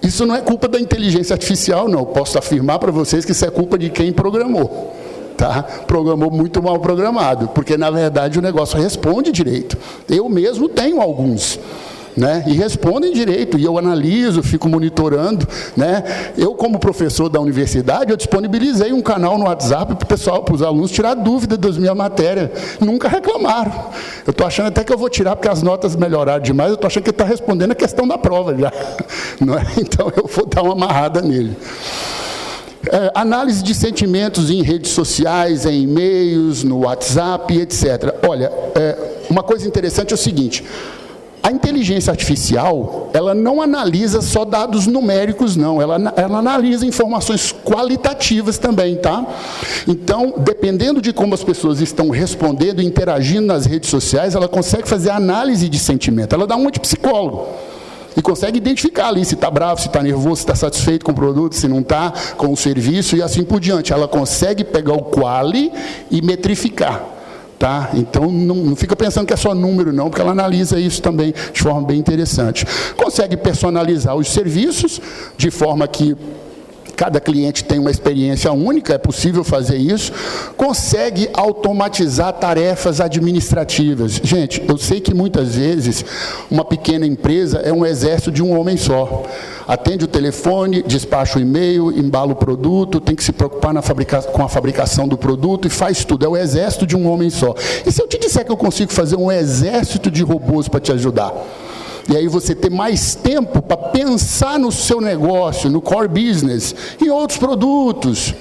isso não é culpa da inteligência artificial, não. Eu posso afirmar para vocês que isso é culpa de quem programou. Tá? Programou muito mal programado, porque, na verdade, o negócio responde direito. Eu mesmo tenho alguns, né? E respondem direito, e eu analiso, fico monitorando, né? Eu, como professor da universidade, eu disponibilizei um canal no WhatsApp para o pessoal, para os alunos tirar dúvida das minhas matérias. Nunca reclamaram. Eu estou achando até que eu vou tirar, porque as notas melhoraram demais, eu estou achando que ele está respondendo a questão da prova já. Não é? Então, eu vou dar uma amarrada nele. Análise de sentimentos em redes sociais, em e-mails, no WhatsApp, etc. Olha, uma coisa interessante é o seguinte: a inteligência artificial, ela não analisa só dados numéricos, não. Ela analisa informações qualitativas também, tá? Então, dependendo de como as pessoas estão respondendo, interagindo nas redes sociais, ela consegue fazer análise de sentimento. Ela dá uma de psicólogo. E consegue identificar ali se está bravo, se está nervoso, se está satisfeito com o produto, se não está, com o serviço e assim por diante. Ela consegue pegar o quali e metrificar. Tá? Então, não fica pensando que é só número, não, porque ela analisa isso também de forma bem interessante. Consegue personalizar os serviços de forma que cada cliente tem uma experiência única, é possível fazer isso. Consegue automatizar tarefas administrativas. Gente, eu sei que muitas vezes uma pequena empresa é um exército de um homem só. Atende o telefone, despacha o e-mail, embala o produto, tem que se preocupar com a fabricação do produto e faz tudo. É o exército de um homem só. E se eu te disser que eu consigo fazer um exército de robôs para te ajudar? E aí você ter mais tempo para pensar no seu negócio, no core business, em outros produtos.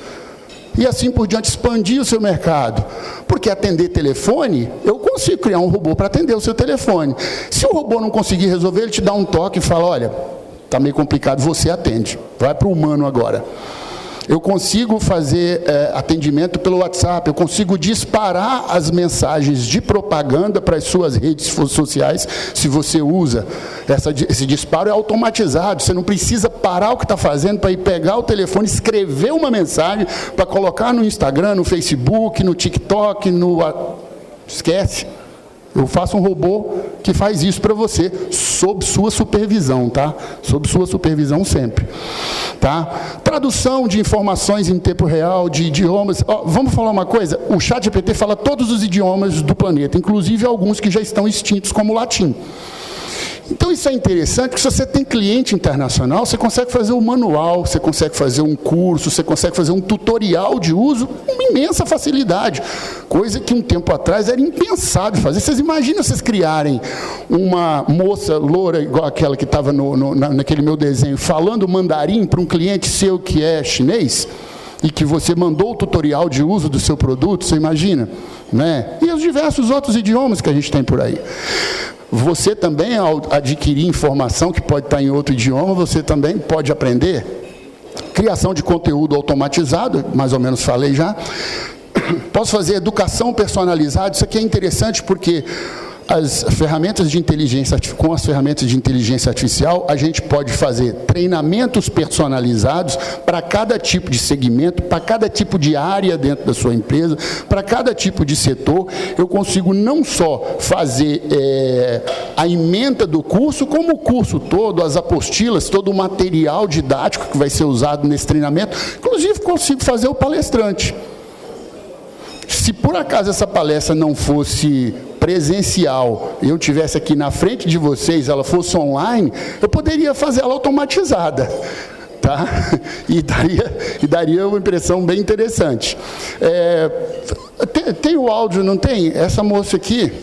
E assim por diante, expandir o seu mercado. Porque atender telefone, eu consigo criar um robô para atender o seu telefone. Se o robô não conseguir resolver, ele te dá um toque e fala: olha, está meio complicado, você atende. Vai para o humano agora. Eu consigo fazer atendimento pelo WhatsApp, eu consigo disparar as mensagens de propaganda para as suas redes sociais, se você usa. Esse disparo é automatizado, você não precisa parar o que está fazendo para ir pegar o telefone, escrever uma mensagem para colocar no Instagram, no Facebook, no TikTok, Esquece. Eu faço um robô que faz isso para você, sob sua supervisão, tá? Sob sua supervisão sempre, tá? Tradução de informações em tempo real, de idiomas. Vamos falar uma coisa? O ChatGPT fala todos os idiomas do planeta, inclusive alguns que já estão extintos, como o latim. Então, isso é interessante, porque se você tem cliente internacional, você consegue fazer um manual, você consegue fazer um curso, você consegue fazer um tutorial de uso com uma imensa facilidade, coisa que um tempo atrás era impensável fazer. Vocês imaginam vocês criarem uma moça loura, igual aquela que estava naquele meu desenho, falando mandarim para um cliente seu que é chinês, e que você mandou o tutorial de uso do seu produto, você imagina? Né? E os diversos outros idiomas que a gente tem por aí. Você também, ao adquirir informação que pode estar em outro idioma, você também pode aprender. Criação de conteúdo automatizado, mais ou menos falei já. Posso fazer educação personalizada. Isso aqui é interessante porque as ferramentas de inteligência, com as ferramentas de inteligência artificial, a gente pode fazer treinamentos personalizados para cada tipo de segmento, para cada tipo de área dentro da sua empresa, para cada tipo de setor. Eu consigo não só fazer a ementa do curso, como o curso todo, as apostilas, todo o material didático que vai ser usado nesse treinamento. Inclusive, consigo fazer o palestrante. Se por acaso essa palestra não fosse presencial, eu tivesse aqui na frente de vocês, ela fosse online, eu poderia fazer ela automatizada, tá? E daria uma impressão bem interessante. Tem o áudio, não tem? Essa moça aqui...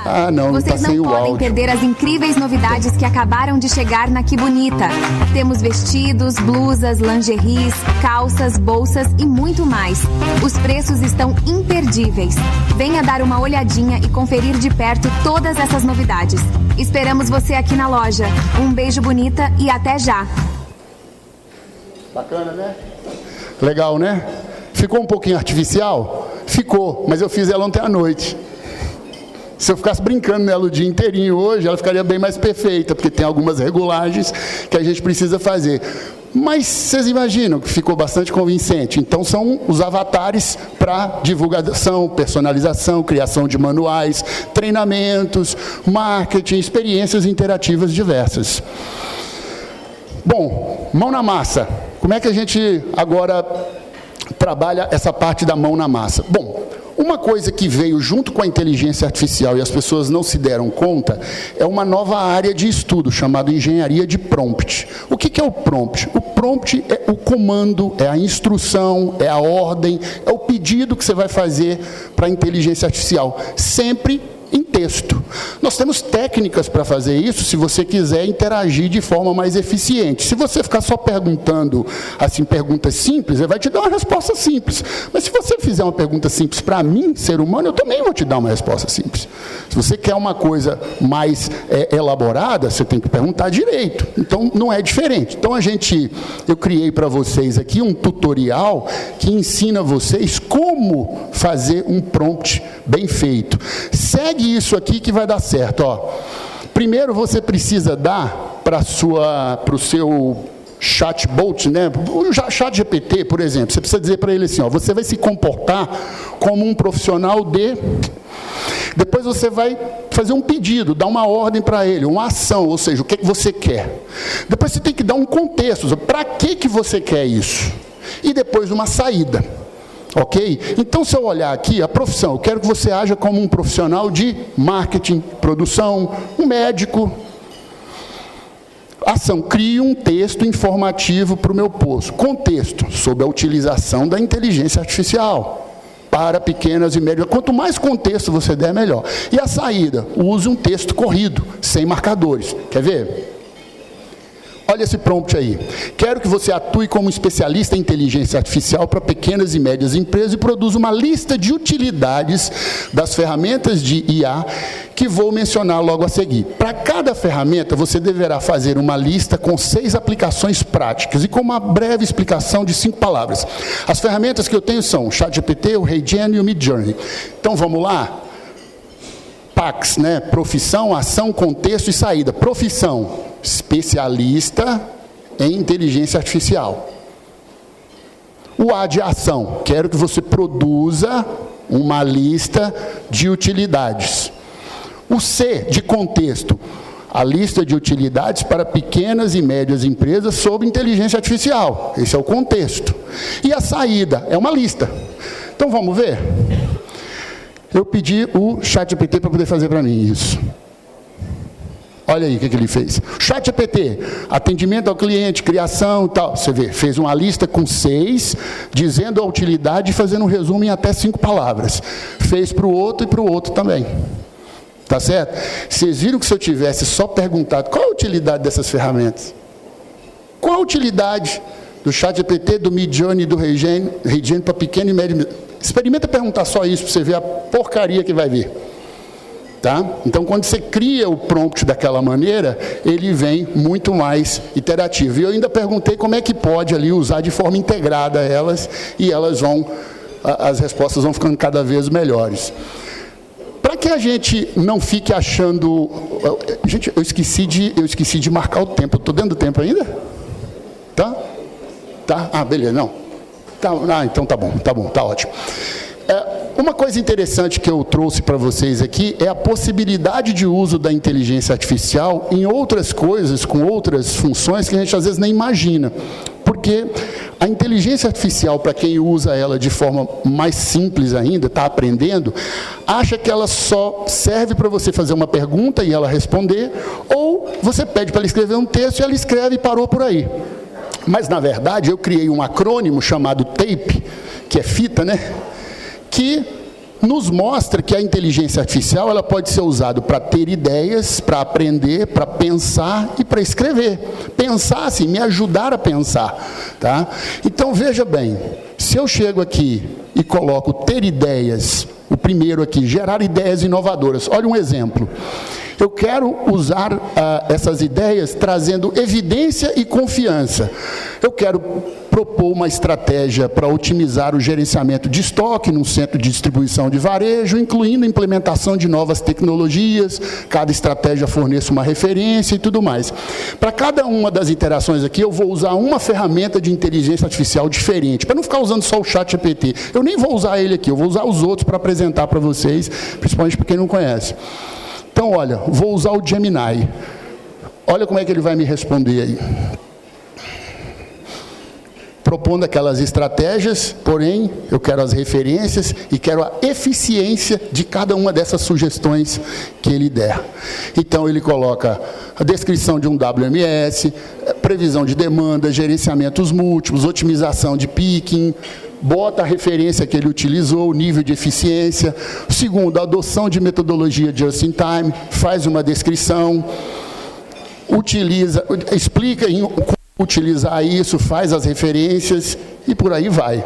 Ah, não, vocês não podem perder as incríveis novidades que acabaram de chegar na Que Bonita. Temos vestidos, blusas, lingeries, calças, bolsas e muito mais. Os preços estão imperdíveis. Venha dar uma olhadinha e conferir de perto todas essas novidades. Esperamos você aqui na loja. Um beijo, bonita, e até já. Bacana, né? Legal, né? Ficou um pouquinho artificial? Ficou, mas eu fiz ela ontem à noite. Se eu ficasse brincando nela o dia inteirinho hoje, ela ficaria bem mais perfeita, porque tem algumas regulagens que a gente precisa fazer. Mas vocês imaginam que ficou bastante convincente. Então, são os avatares para divulgação, personalização, criação de manuais, treinamentos, marketing, experiências interativas diversas. Bom, mão na massa. Como é que a gente agora trabalha essa parte da mão na massa? Bom, Uma coisa que veio junto com a inteligência artificial e as pessoas não se deram conta é uma nova área de estudo chamada engenharia de prompt. O que é o prompt? O prompt é o comando, é a instrução, é a ordem, é o pedido que você vai fazer para a inteligência artificial, sempre em texto. Nós temos técnicas para fazer isso se você quiser interagir de forma mais eficiente. Se você ficar só perguntando assim, perguntas simples, ele vai te dar uma resposta simples. Mas se você fizer uma pergunta simples para mim, ser humano, eu também vou te dar uma resposta simples. Se você quer uma coisa mais elaborada, você tem que perguntar direito. Então, não é diferente. Então, eu criei para vocês aqui um tutorial que ensina vocês como fazer um prompt bem feito. Segue isso aqui que vai dar certo. Ó. Primeiro, você precisa dar para o seu chatbot, né? O chat GPT, por exemplo, você precisa dizer para ele assim, ó, você vai se comportar como um profissional de... Depois você vai fazer um pedido, dar uma ordem para ele, uma ação, ou seja, o que você quer. Depois você tem que dar um contexto, para que você quer isso? E depois uma saída. Ok? Então, se eu olhar aqui, a profissão, eu quero que você haja como um profissional de marketing, produção, um médico. Ação, crie um texto informativo para o meu posto. Contexto, sobre a utilização da inteligência artificial para pequenas e médias. Quanto mais contexto você der, melhor. E a saída, use um texto corrido, sem marcadores. Quer ver? Olha esse prompt aí. Quero que você atue como especialista em inteligência artificial para pequenas e médias empresas e produza uma lista de utilidades das ferramentas de IA que vou mencionar logo a seguir. Para cada ferramenta, você deverá fazer uma lista com 6 aplicações práticas e com uma breve explicação de 5 palavras. As ferramentas que eu tenho são o ChatGPT, o HeyGen e o Midjourney. Então, vamos lá? PAX, né? Profissão, ação, contexto e saída. Profissão, especialista em inteligência artificial. O A de ação, quero que você produza uma lista de utilidades. O C de contexto, a lista de utilidades para pequenas e médias empresas sobre inteligência artificial. Esse é o contexto. E a saída é uma lista. Então, vamos ver? Eu pedi o ChatGPT para poder fazer para mim isso. Olha aí o que ele fez. ChatGPT, atendimento ao cliente, criação e tal. Você vê, fez uma lista com 6, dizendo a utilidade e fazendo um resumo em até 5 palavras. Fez para o outro e para o outro também. Tá certo? Vocês viram que se eu tivesse só perguntado qual a utilidade dessas ferramentas? Qual a utilidade do ChatGPT, do Midjourney e do HeyGen para pequeno e médio? Experimenta perguntar só isso para você ver a porcaria que vai vir. Tá? Então, quando você cria o prompt daquela maneira, ele vem muito mais interativo. E eu ainda perguntei como é que pode ali usar de forma integrada elas, e elas as respostas vão ficando cada vez melhores. Para que a gente não fique achando... Gente, eu esqueci de marcar o tempo. Estou dentro do tempo ainda? Tá? Tá? Ah, beleza, não. Tá, então tá bom, tá ótimo. Uma coisa interessante que eu trouxe para vocês aqui é a possibilidade de uso da inteligência artificial em outras coisas, com outras funções que a gente às vezes nem imagina. Porque a inteligência artificial, para quem usa ela de forma mais simples ainda, está aprendendo, acha que ela só serve para você fazer uma pergunta e ela responder, ou você pede para ela escrever um texto e ela escreve e parou por aí. Mas, na verdade, eu criei um acrônimo chamado TAPE, que é fita, né? Que nos mostra que a inteligência artificial ela pode ser usada para ter ideias, para aprender, para pensar e para escrever. Pensar, assim, me ajudar a pensar. Tá? Então, veja bem, se eu chego aqui e coloco ter ideias, o primeiro aqui, gerar ideias inovadoras. Olha um exemplo. Eu quero usar essas ideias trazendo evidência e confiança. Eu quero propor uma estratégia para otimizar o gerenciamento de estoque num centro de distribuição de varejo, incluindo a implementação de novas tecnologias, cada estratégia forneça uma referência e tudo mais. Para cada uma das interações aqui, eu vou usar uma ferramenta de inteligência artificial diferente, para não ficar usando só o ChatGPT. Eu nem vou usar ele aqui, eu vou usar os outros para apresentar para vocês, principalmente para quem não conhece. Então, olha, vou usar o Gemini. Olha como é que ele vai me responder aí. propondo aquelas estratégias, porém, eu quero as referências e quero a eficiência de cada uma dessas sugestões que ele der. Então, ele coloca a descrição de um WMS, previsão de demanda, gerenciamentos múltiplos, otimização de picking, bota a referência que ele utilizou, o nível de eficiência. Segundo, a adoção de metodologia just-in-time, faz uma descrição, explica como utilizar isso, faz as referências e por aí vai.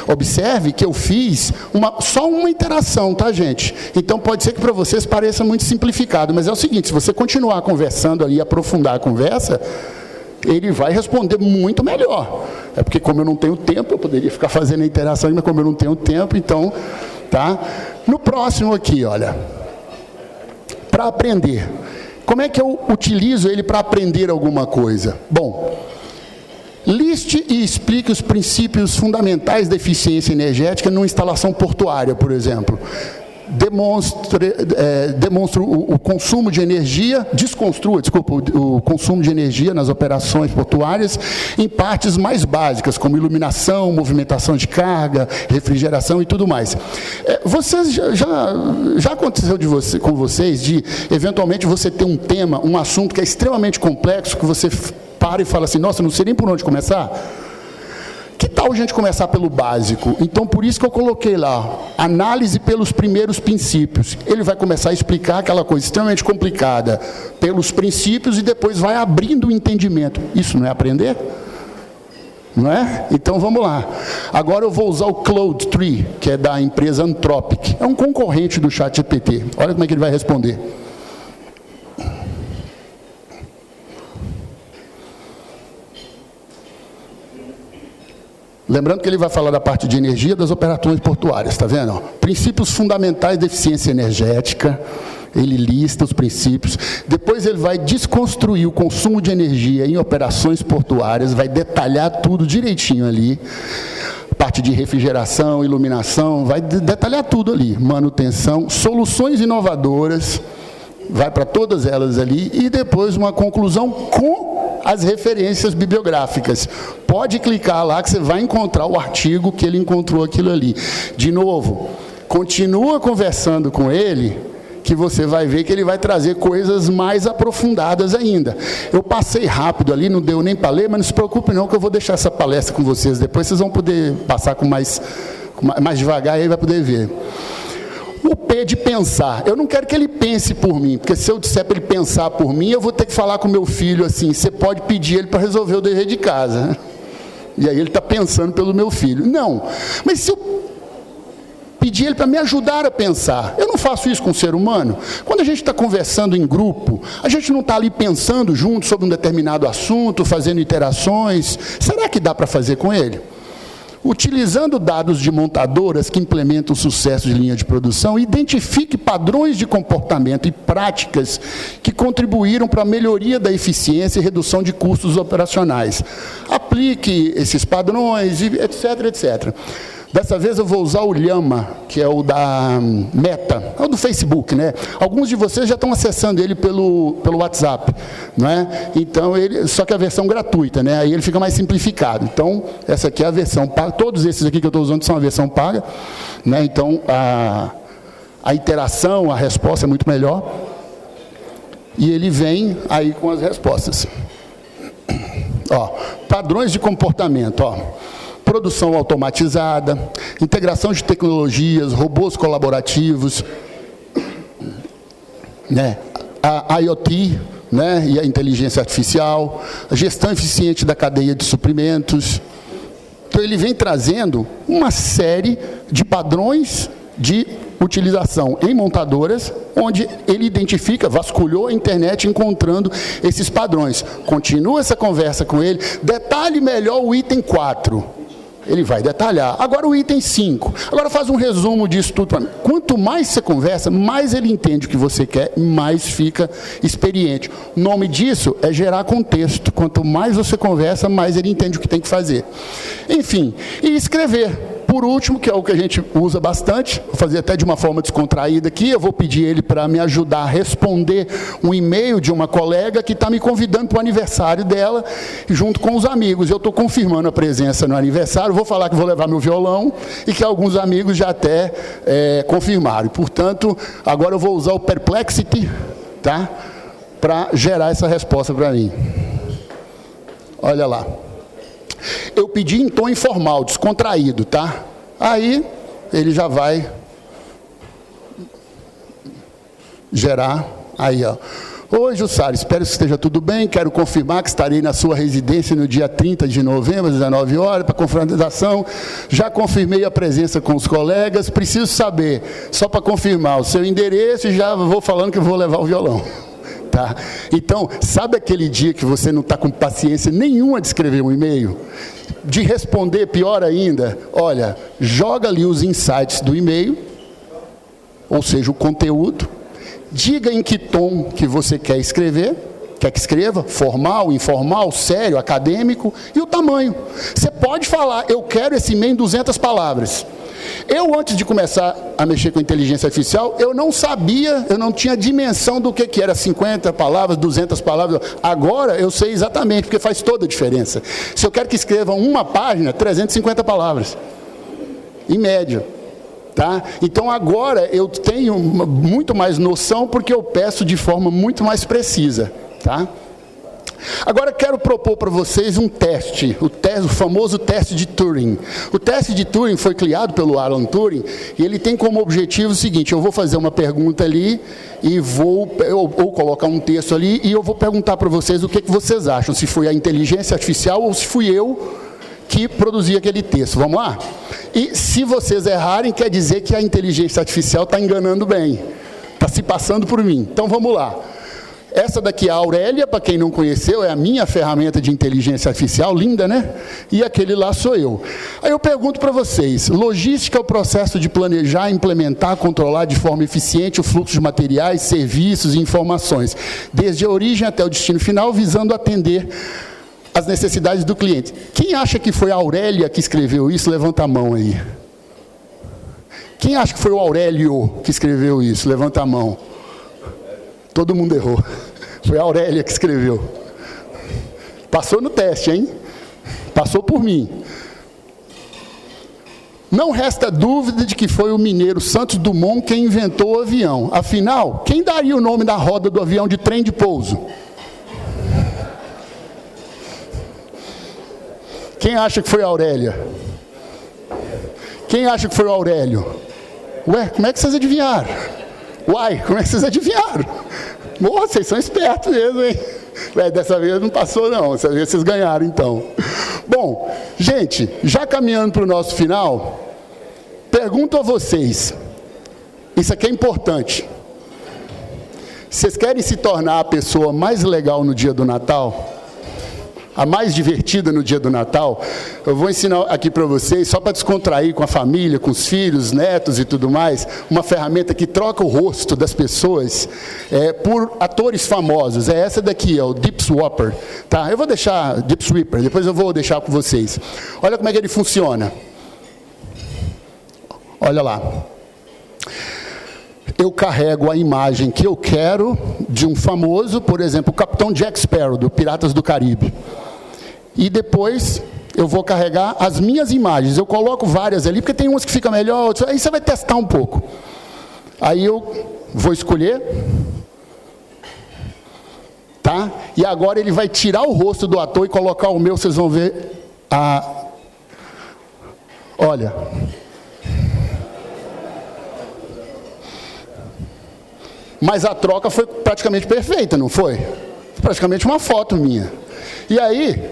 Observe que eu fiz só uma interação, tá, gente? Então, pode ser que para vocês pareça muito simplificado, mas é o seguinte, se você continuar conversando ali, aprofundar a conversa, ele vai responder muito melhor. É porque, como eu não tenho tempo, eu poderia ficar fazendo a interação, mas como eu não tenho tempo, então, tá? No próximo aqui, olha, para aprender. Como é que eu utilizo ele para aprender alguma coisa? Bom, liste e explique os princípios fundamentais da eficiência energética numa instalação portuária, por exemplo. Demonstre o consumo de energia, desconstrua, o consumo de energia nas operações portuárias em partes mais básicas, como iluminação, movimentação de carga, refrigeração e tudo mais. Vocês já aconteceu com vocês de, eventualmente, você ter um tema, um assunto que é extremamente complexo, que você para e fala assim, nossa, não sei nem por onde começar? Que tal a gente começar pelo básico? Então, por isso que eu coloquei lá, análise pelos primeiros princípios. Ele vai começar a explicar aquela coisa extremamente complicada pelos princípios e depois vai abrindo o entendimento. Isso não é aprender? Não é? Então, vamos lá. Agora eu vou usar o Claude 3, que é da empresa Anthropic. É um concorrente do ChatGPT. Olha como é que ele vai responder. Lembrando que ele vai falar da parte de energia das operações portuárias, está vendo? Princípios fundamentais da eficiência energética, ele lista os princípios, depois ele vai desconstruir o consumo de energia em operações portuárias, vai detalhar tudo direitinho ali, parte de refrigeração, iluminação, vai detalhar tudo ali, manutenção, soluções inovadoras, vai para todas elas ali, e depois uma conclusão com as referências bibliográficas. Pode clicar lá que você vai encontrar o artigo que ele encontrou aquilo ali. De novo, continua conversando com ele, que você vai ver que ele vai trazer coisas mais aprofundadas ainda. Eu passei rápido ali, não deu nem para ler, mas não se preocupe não, que eu vou deixar essa palestra com vocês. Depois vocês vão poder passar com mais devagar, aí vai poder ver. O P de pensar. Eu não quero que ele pense por mim, porque se eu disser para ele pensar por mim, eu vou ter que falar com o meu filho assim, você pode pedir ele para resolver o dever de casa. E aí ele está pensando pelo meu filho. Não, mas se eu pedir ele para me ajudar a pensar, eu não faço isso com o ser humano? Quando a gente está conversando em grupo, a gente não está ali pensando junto sobre um determinado assunto, fazendo interações, será que dá para fazer com ele? Utilizando dados de montadoras que implementam sucesso de linha de produção, identifique padrões de comportamento e práticas que contribuíram para a melhoria da eficiência e redução de custos operacionais. Aplique esses padrões, etc, etc. Dessa vez eu vou usar o Llama, que é o da Meta, é o do Facebook, né? Alguns de vocês já estão acessando ele pelo WhatsApp, não é? Então, só que a versão gratuita, né? Aí ele fica mais simplificado. Então, essa aqui é a versão paga. Todos esses aqui que eu estou usando são a versão paga, né? Então, a interação, a resposta é muito melhor. E ele vem aí com as respostas. Ó, padrões de comportamento, ó. Produção automatizada, integração de tecnologias, robôs colaborativos, né? A IoT, né? E a inteligência artificial, a gestão eficiente da cadeia de suprimentos. Então, ele vem trazendo uma série de padrões de utilização em montadoras, onde ele identifica, vasculhou a internet encontrando esses padrões. Continua essa conversa com ele, detalhe melhor o item 4. Ele vai detalhar. Agora o item 5. Agora faz um resumo disso tudo para mim. Quanto mais você conversa, mais ele entende o que você quer, mais fica experiente. O nome disso é gerar contexto. Quanto mais você conversa, mais ele entende o que tem que fazer. Enfim, e escrever. Por último, que é o que a gente usa bastante, vou fazer até de uma forma descontraída aqui, eu vou pedir ele para me ajudar a responder um e-mail de uma colega que está me convidando para o aniversário dela, junto com os amigos. Eu estou confirmando a presença no aniversário, vou falar que vou levar meu violão e que alguns amigos já até confirmaram. Portanto, agora eu vou usar o Perplexity, tá? Para gerar essa resposta para mim. Olha lá. Eu pedi em tom informal, descontraído, tá? Aí, ele já vai gerar. Aí, ó. Oi, Jussara, espero que esteja tudo bem. Quero confirmar que estarei na sua residência no dia 30 de novembro, às 19 horas, para confraternização. Já confirmei a presença com os colegas. Preciso saber, só para confirmar, o seu endereço e já vou falando que eu vou levar o violão. Tá? Então, sabe aquele dia que você não está com paciência nenhuma de escrever um e-mail? De responder, pior ainda, olha, joga ali os insights do e-mail, ou seja, o conteúdo, diga em que tom que você quer escrever, quer que escreva, formal, informal, sério, acadêmico, e o tamanho. Você pode falar, eu quero esse e-mail em 200 palavras. Eu, antes de começar a mexer com inteligência artificial, eu não sabia, eu não tinha dimensão do que era 50 palavras, 200 palavras. Agora eu sei exatamente, porque faz toda a diferença. Se eu quero que escrevam uma página, 350 palavras, em média. Tá? Então agora eu tenho muito mais noção, porque eu peço de forma muito mais precisa. Tá? Agora quero propor para vocês um teste, o famoso teste de Turing. O teste de Turing foi criado pelo Alan Turing e ele tem como objetivo o seguinte: eu vou fazer uma pergunta ali e vou ou colocar um texto ali e eu vou perguntar para vocês o que vocês acham, se foi a inteligência artificial ou se fui eu que produzi aquele texto. Vamos lá? E se vocês errarem, quer dizer que a inteligência artificial está enganando bem, está se passando por mim. Então vamos lá. Essa daqui é a Aurélia, para quem não conheceu, é a minha ferramenta de inteligência artificial, linda, né? E aquele lá sou eu. Aí eu pergunto para vocês, logística é o processo de planejar, implementar, controlar de forma eficiente o fluxo de materiais, serviços e informações, desde a origem até o destino final, visando atender as necessidades do cliente. Quem acha que foi a Aurélia que escreveu isso? Levanta a mão aí. Quem acha que foi o Aurélio que escreveu isso? Levanta a mão. Todo mundo errou. Foi a Aurélia que escreveu. Passou no teste, hein? Passou por mim. Não resta dúvida de que foi o mineiro Santos Dumont quem inventou o avião. Afinal, quem daria o nome da roda do avião de trem de pouso? Quem acha que foi a Aurélia? Quem acha que foi o Aurélio? Ué, como é que vocês adivinharam? Uai, como é que vocês adivinharam? Nossa, vocês são espertos mesmo, hein? Ué, dessa vez não passou não, dessa vez vocês ganharam então. Bom, gente, já caminhando para o nosso final, pergunto a vocês, isso aqui é importante. Vocês querem se tornar a pessoa mais legal no dia do Natal? A mais divertida no dia do Natal? Eu vou ensinar aqui para vocês, só para descontrair com a família, com os filhos, netos e tudo mais, uma ferramenta que troca o rosto das pessoas por atores famosos. É essa daqui, o Deep Swapper. Tá? Eu vou deixar, Deep Sweeper, depois eu vou deixar com vocês. Olha como é que ele funciona. Olha lá. Eu carrego a imagem que eu quero de um famoso, por exemplo, o Capitão Jack Sparrow, do Piratas do Caribe. E depois eu vou carregar as minhas imagens. Eu coloco várias ali, porque tem umas que ficam melhor, outras. Aí você vai testar um pouco. Aí eu vou escolher. Tá? E agora ele vai tirar o rosto do ator e colocar o meu, vocês vão ver a... Olha... Mas a troca foi praticamente perfeita, não foi? Praticamente uma foto minha. E aí,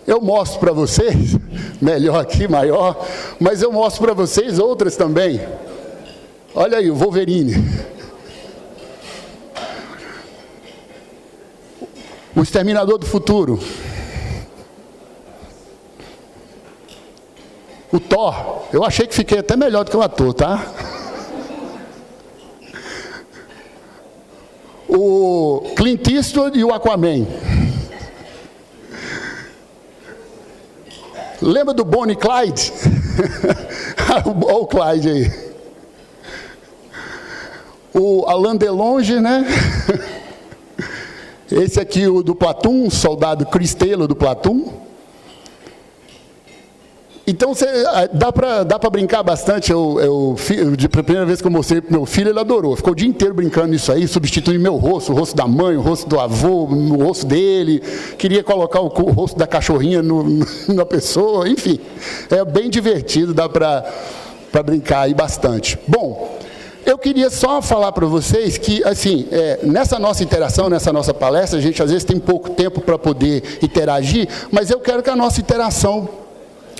eu mostro para vocês, melhor aqui, maior, mas eu mostro para vocês outras também. Olha aí, o Wolverine. O Exterminador do Futuro. O Thor. Eu achei que fiquei até melhor do que o ator, tá? O Clint Eastwood e o Aquaman. Lembra do Bonnie e Clyde? Olha o Clyde aí. O Alain Delonge, né? Esse aqui, o do Platum, soldado Cristelo do Platum. Então, dá para brincar bastante. A primeira vez que eu mostrei para meu filho, ele adorou. Ficou o dia inteiro brincando nisso aí, substituindo meu rosto, o rosto da mãe, o rosto do avô, o rosto dele. Queria colocar o rosto da cachorrinha na pessoa. Enfim, é bem divertido, dá para brincar aí bastante. Bom, eu queria só falar para vocês que, assim, nessa nossa interação, nessa nossa palestra, a gente às vezes tem pouco tempo para poder interagir, mas eu quero que a nossa interação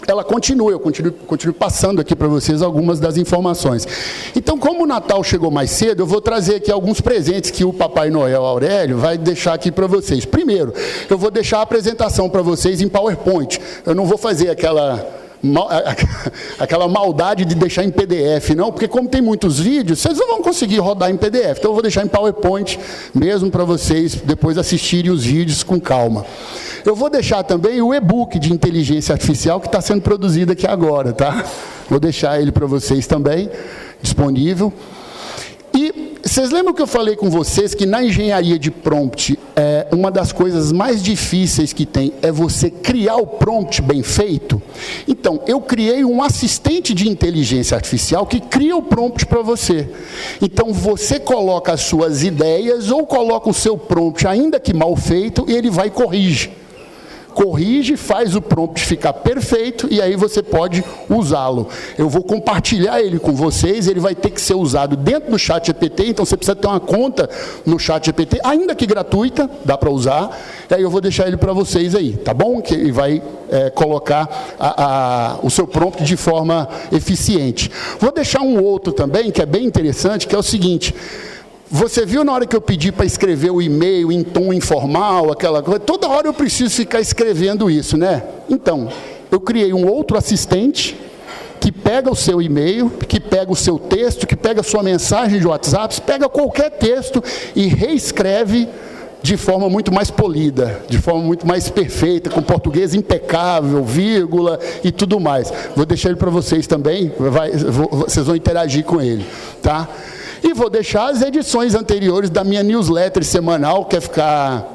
ela continue, eu continuo passando aqui para vocês algumas das informações. Então, como o Natal chegou mais cedo, eu vou trazer aqui alguns presentes que o Papai Noel Aurélio vai deixar aqui para vocês. Primeiro, eu vou deixar a apresentação para vocês em PowerPoint. Eu não vou fazer aquela maldade de deixar em PDF, não, porque como tem muitos vídeos, vocês não vão conseguir rodar em PDF. Então, eu vou deixar em PowerPoint mesmo para vocês depois assistirem os vídeos com calma. Eu vou deixar também o e-book de inteligência artificial que está sendo produzido aqui agora, tá? Vou deixar ele para vocês também, disponível. E vocês lembram que eu falei com vocês que na engenharia de prompt, uma das coisas mais difíceis que tem é você criar o prompt bem feito? Então, eu criei um assistente de inteligência artificial que cria o prompt para você. Então, você coloca as suas ideias ou coloca o seu prompt, ainda que mal feito, e ele vai e corrige, faz o prompt ficar perfeito e aí você pode usá-lo. Eu vou compartilhar ele com vocês, ele vai ter que ser usado dentro do ChatGPT, então você precisa ter uma conta no ChatGPT, ainda que gratuita, dá para usar, e aí eu vou deixar ele para vocês aí, tá bom? Que ele vai colocar o seu prompt de forma eficiente. Vou deixar um outro também, que é bem interessante, que é o seguinte: você viu na hora que eu pedi para escrever o e-mail em tom informal, aquela coisa, toda hora eu preciso ficar escrevendo isso, né? Então, eu criei um outro assistente que pega o seu e-mail, que pega o seu texto, que pega a sua mensagem de WhatsApp, pega qualquer texto e reescreve de forma muito mais polida, de forma muito mais perfeita, com português impecável, vírgula e tudo mais. Vou deixar ele para vocês também, vocês vão interagir com ele, tá? E vou deixar as edições anteriores da minha newsletter semanal, quer ficar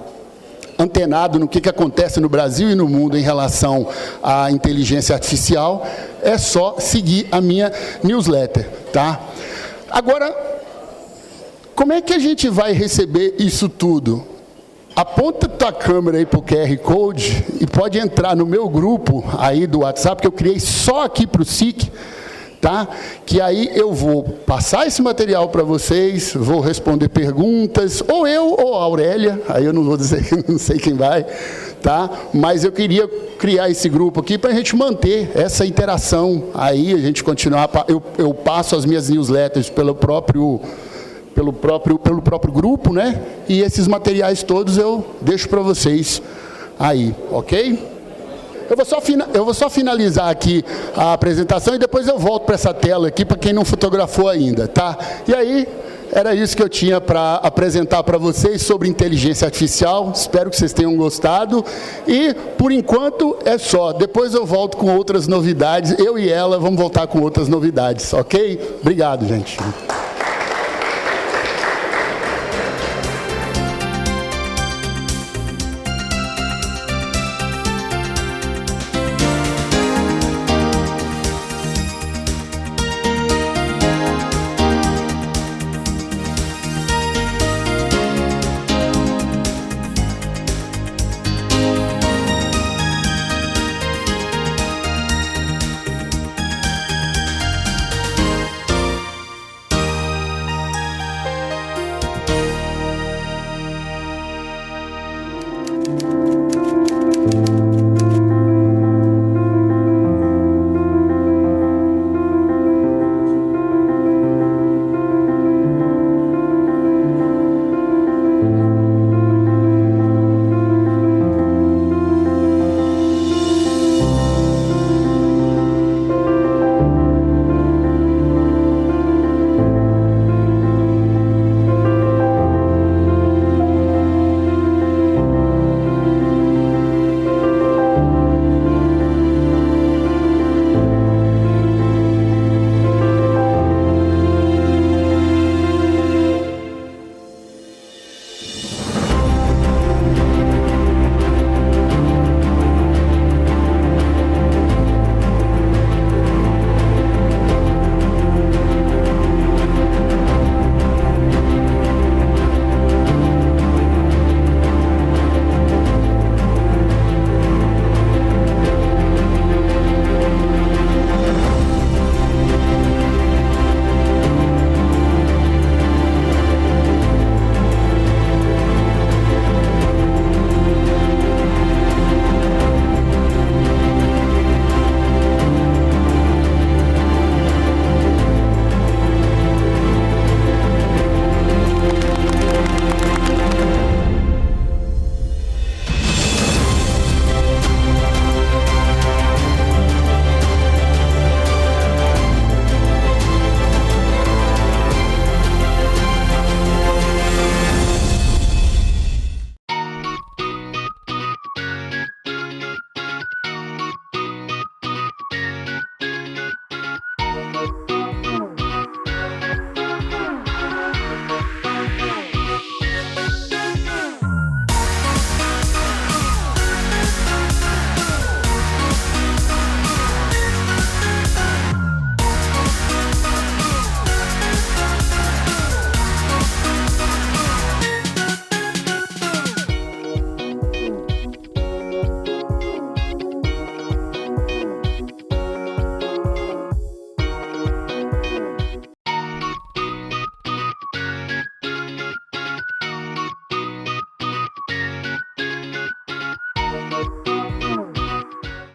antenado no que acontece no Brasil e no mundo em relação à inteligência artificial, é só seguir a minha newsletter, tá? Agora, como é que a gente vai receber isso tudo? Aponta a tua câmera aí para o QR Code e pode entrar no meu grupo aí do WhatsApp, que eu criei só aqui para o SIC, tá? Que aí eu vou passar esse material para vocês, vou responder perguntas, ou eu ou a Aurélia, aí eu não vou dizer, não sei quem vai, tá? Mas eu queria criar esse grupo aqui para a gente manter essa interação aí, a gente continuar, eu passo as minhas newsletters pelo próprio grupo, né? E esses materiais todos eu deixo para vocês aí, ok? Eu vou só finalizar aqui a apresentação e depois eu volto para essa tela aqui, para quem não fotografou ainda, tá? E aí, era isso que eu tinha para apresentar para vocês sobre inteligência artificial. Espero que vocês tenham gostado. E, por enquanto, é só. Depois eu volto com outras novidades. Eu e ela vamos voltar com outras novidades, ok? Obrigado, gente.